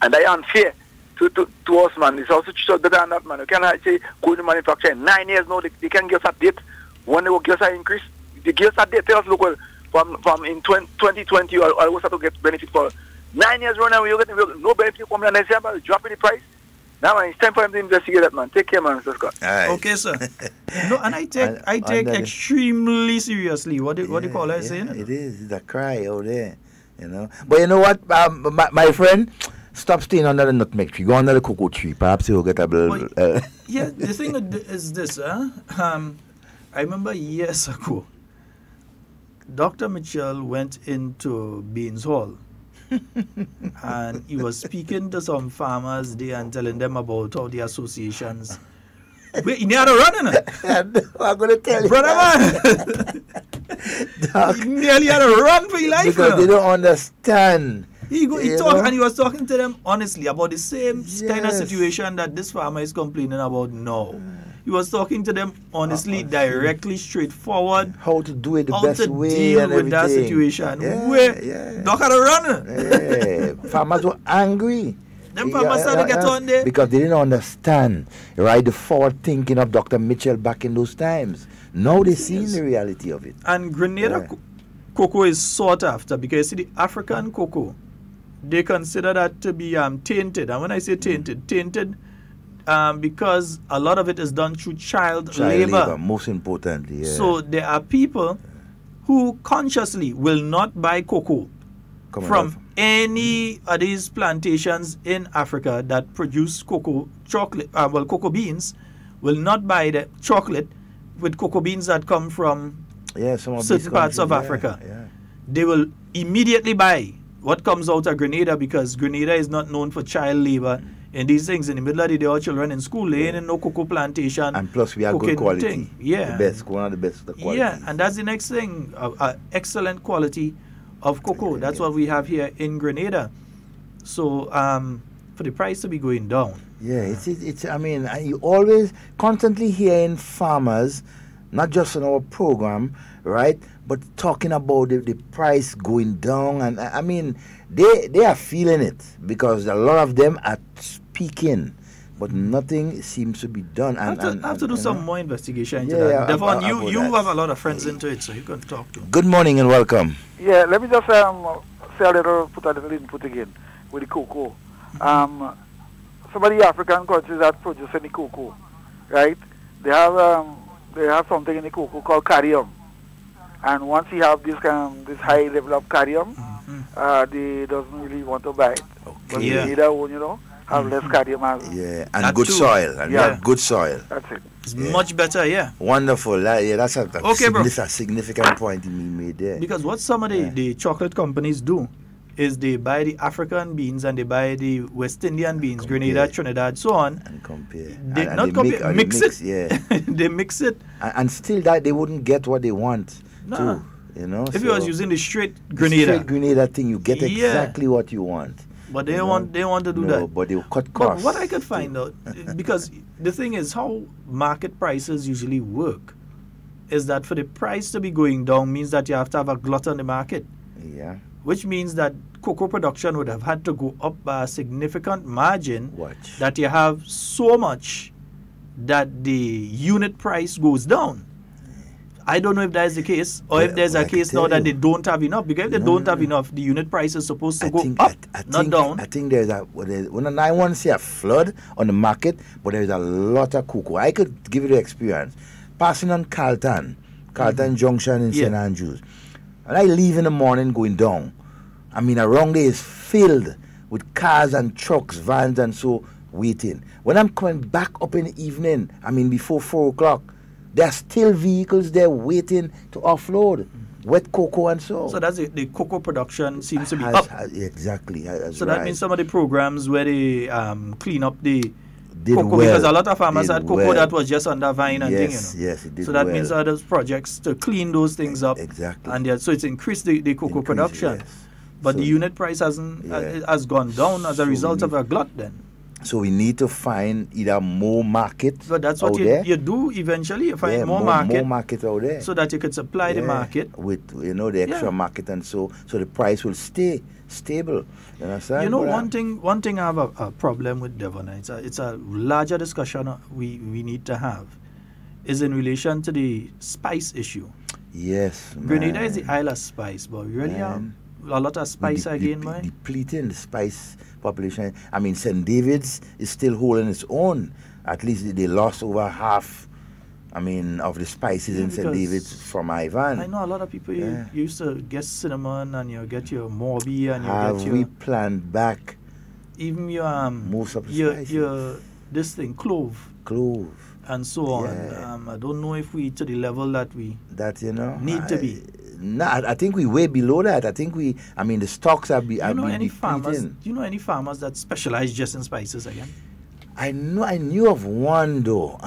And I unfair to us, man. It's also better than that, man. You cannot say go to manufacturing. 9 years now, they can give us a date. When they will give us an increase, they give us a date. Tell us, look, from in 2020, I will start to get benefit for 9 years running. You get no benefit from the next year, but dropping the price. Now, man, it's time for him to investigate that, man. Take care, man, Mr. Scott. Right. Okay, sir. No, and I take extremely seriously what you call it saying. It is. It's a cry out there, you know. But you know what, my friend? Stop staying under the nutmeg tree. Go under the cocoa tree. Perhaps you'll get a little... Yeah, the thing is this. I remember years ago, Dr. Mitchell went into Baines Hall and he was speaking to some farmers there and telling them about how the associations... Wait, he had a run in it. I'm going to tell you. Brother, man. He nearly had a run for his life. Because they don't understand. He talked and he was talking to them honestly about the same kind of situation that this farmer is complaining about now. He was talking to them honestly, directly, straightforward. How to do it the best way deal and with that situation. Doc had a runner. Farmers were angry. Them farmers started to get on there. Because they didn't understand, right, the forward thinking of Dr. Mitchell back in those times. Now they see the reality of it. And Grenada cocoa is sought after because, see, the African cocoa, they consider that to be tainted. And when I say tainted because a lot of it is done through child labor. Most importantly, yeah. So there are people who consciously will not buy cocoa from any of these plantations in Africa that produce cocoa chocolate, cocoa beans, will not buy the chocolate with cocoa beans that come from certain parts of Africa. Yeah. They will immediately buy what comes out of Grenada because Grenada is not known for child labor in these things in the middle of the day, our children in school, laying in no cocoa plantation. And plus we have good quality. Thing. Yeah. The best, one of the best of the quality. Yeah, and that's the next thing, excellent quality of cocoa. That's what we have here in Grenada. So for the price to be going down. Yeah, it's I mean, you always constantly hearing farmers, not just on our program, right, but talking about the price going down. And I mean, they are feeling it because a lot of them are speaking, but nothing seems to be done. And I have to do some more investigation into that. Devon, you have a lot of friends into it, so you can talk to them. Good morning and welcome. Yeah, let me just put a little input again with the cocoa. Some of the African countries that produce any cocoa, right? They have something in the cocoa called cadmium, and once you have this high level of cadmium, they doesn't really want to buy it. But they need their own, have less cadmium. And that good soil. And have good soil. That's it. It's much better, Wonderful. That's a significant point you made there. Because what some of the chocolate companies do is they buy the African beans and they buy the West Indian beans, Grenada, Trinidad, so on. And compare. Mix it. Yeah. They mix it. And still that they wouldn't get what they want too. If you was using the straight Grenada thing, you get exactly what you want. But they want to do that. But they'll cut costs. But what I could find out, because the thing is how market prices usually work, is that for the price to be going down means that you have to have a glut on the market. Yeah. Which means that cocoa production would have had to go up by a significant margin. That you have so much that the unit price goes down. I don't know if that is the case, or if there's a case now that they don't have enough. Because if they don't have enough, the unit price is supposed to go up, not down. I think there's I want to say a flood on the market, but there's a lot of cocoa. I could give you the experience. Passing on Carlton Junction in St. Andrews. And I leave in the morning going down. I mean, around there is filled with cars and trucks, vans and so waiting. When I'm coming back up in the evening, I mean before 4 o'clock, there are still vehicles there waiting to offload wet cocoa and so. So that's the cocoa production seems to be up. Exactly. So that means some of the programs where they clean up the cocoa, because a lot of farmers had cocoa that was just under vine and things. Yes, it did. So that means those projects to clean those things up. Exactly. And so it's increased the cocoa production. Yes. But the unit price has gone down as a result of a glut then. So we need to find either more market. But that's what you do eventually. You find more market out there, so that you could supply the market with the extra market, and so the price will stay stable. You understand? One thing I have a problem with, Devon. It's a larger discussion we need to have, is in relation to the spice issue. Yes, Grenada is the Isle of Spice, but we really have a lot of spice again, man. Depleting the spice population. I mean, St. David's is still holding its own. At least they lost over half, of the spices in St. David's from Ivan. I know a lot of people used to get cinnamon and you get your Morby and you get your... we planned back even your most of the spices. Your this thing, clove. And so on. I don't know if we to the level that we need to be. No, I think we're way below that. I think the stocks are been farmers. Do you know any farmers that specialize just in spices again? I knew of one though.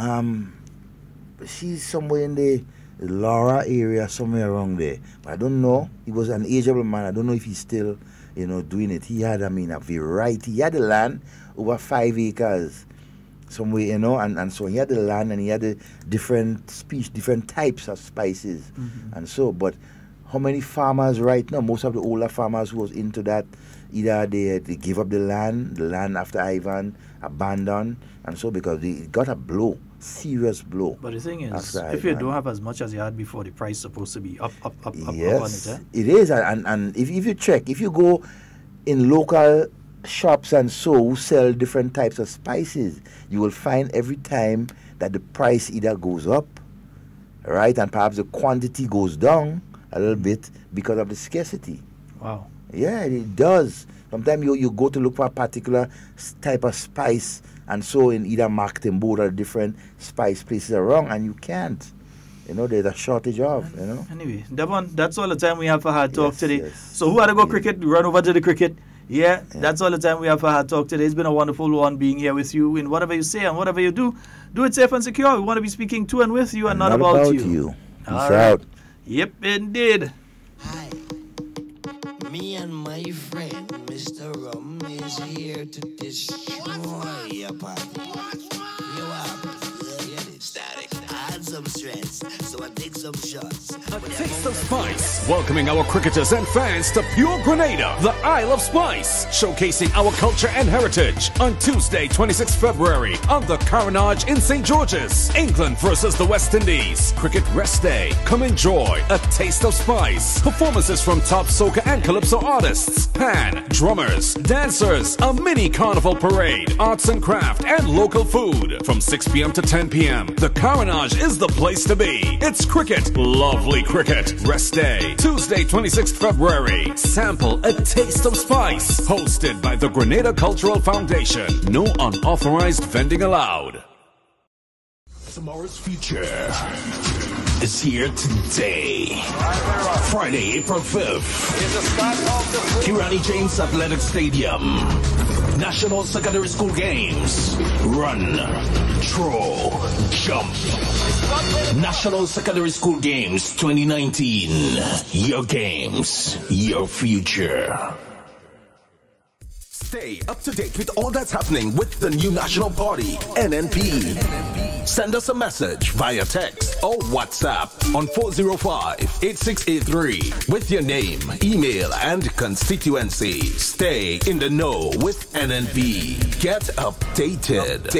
She's somewhere in the Laura area, somewhere around there. But I don't know. He was an ageable man. I don't know if he's still, doing it. He had, a variety. He had the land over 5 acres. Somewhere, and so he had the land and he had the different types of spices. And so, but how many farmers right now, most of the older farmers who was into that, either they give up the land after Ivan, abandoned, and so because they got a serious blow. But the thing is, if you don't have as much as you had before, the price is supposed to be up on it. It is, and if you check, if you go in local shops and so who sell different types of spices, you will find every time that the price either goes up, right, and perhaps the quantity goes down a little bit because of the scarcity. Wow. Yeah, it does. Sometimes you go to look for a particular type of spice, and so in either marketing board or different spice places around, and you can't. There's a shortage of, Anyway, Devon, that's all the time we have for Hard Talk today. So who had to go cricket? Run over to the cricket. Yeah, that's all the time we have for Hard Talk today. It's been a wonderful one being here with you. In whatever you say and whatever you do it safe and secure. We want to be speaking to and with you and not about you. Peace out. Yep, indeed. Hi. Me and my friend, Mr. Rum, is here to destroy your party. You are static. Add some stress, so I take some shots. A taste of spice, welcoming our cricketers and fans to Pure Grenada, the Isle of Spice, showcasing our culture and heritage on Tuesday, 26th February on the Carriacou in St. George's. England versus the West Indies. Cricket Rest Day. Come enjoy a taste of spice. Performances from top soca and calypso artists, pan, drummers, dancers, a mini carnival parade, arts and craft, and local food. From 6 p.m. to 10 p.m. The Carriacou is the place to be. It's cricket, lovely cricket. Rest Day, Tuesday, 26th February. Sample a taste of spice. Hosted by the Grenada Cultural Foundation. No unauthorized vending allowed. Tomorrow's future is here today. Friday, April 5th. Kirani James Athletic Stadium. National Secondary School Games. Run, throw, jump. National Secondary School Games 2019. Your games, your future. Stay up to date with all that's happening with the new national party, NNP. Send us a message via text or WhatsApp on 405-8683 with your name, email, and constituency. Stay in the know with NNP. Get updated.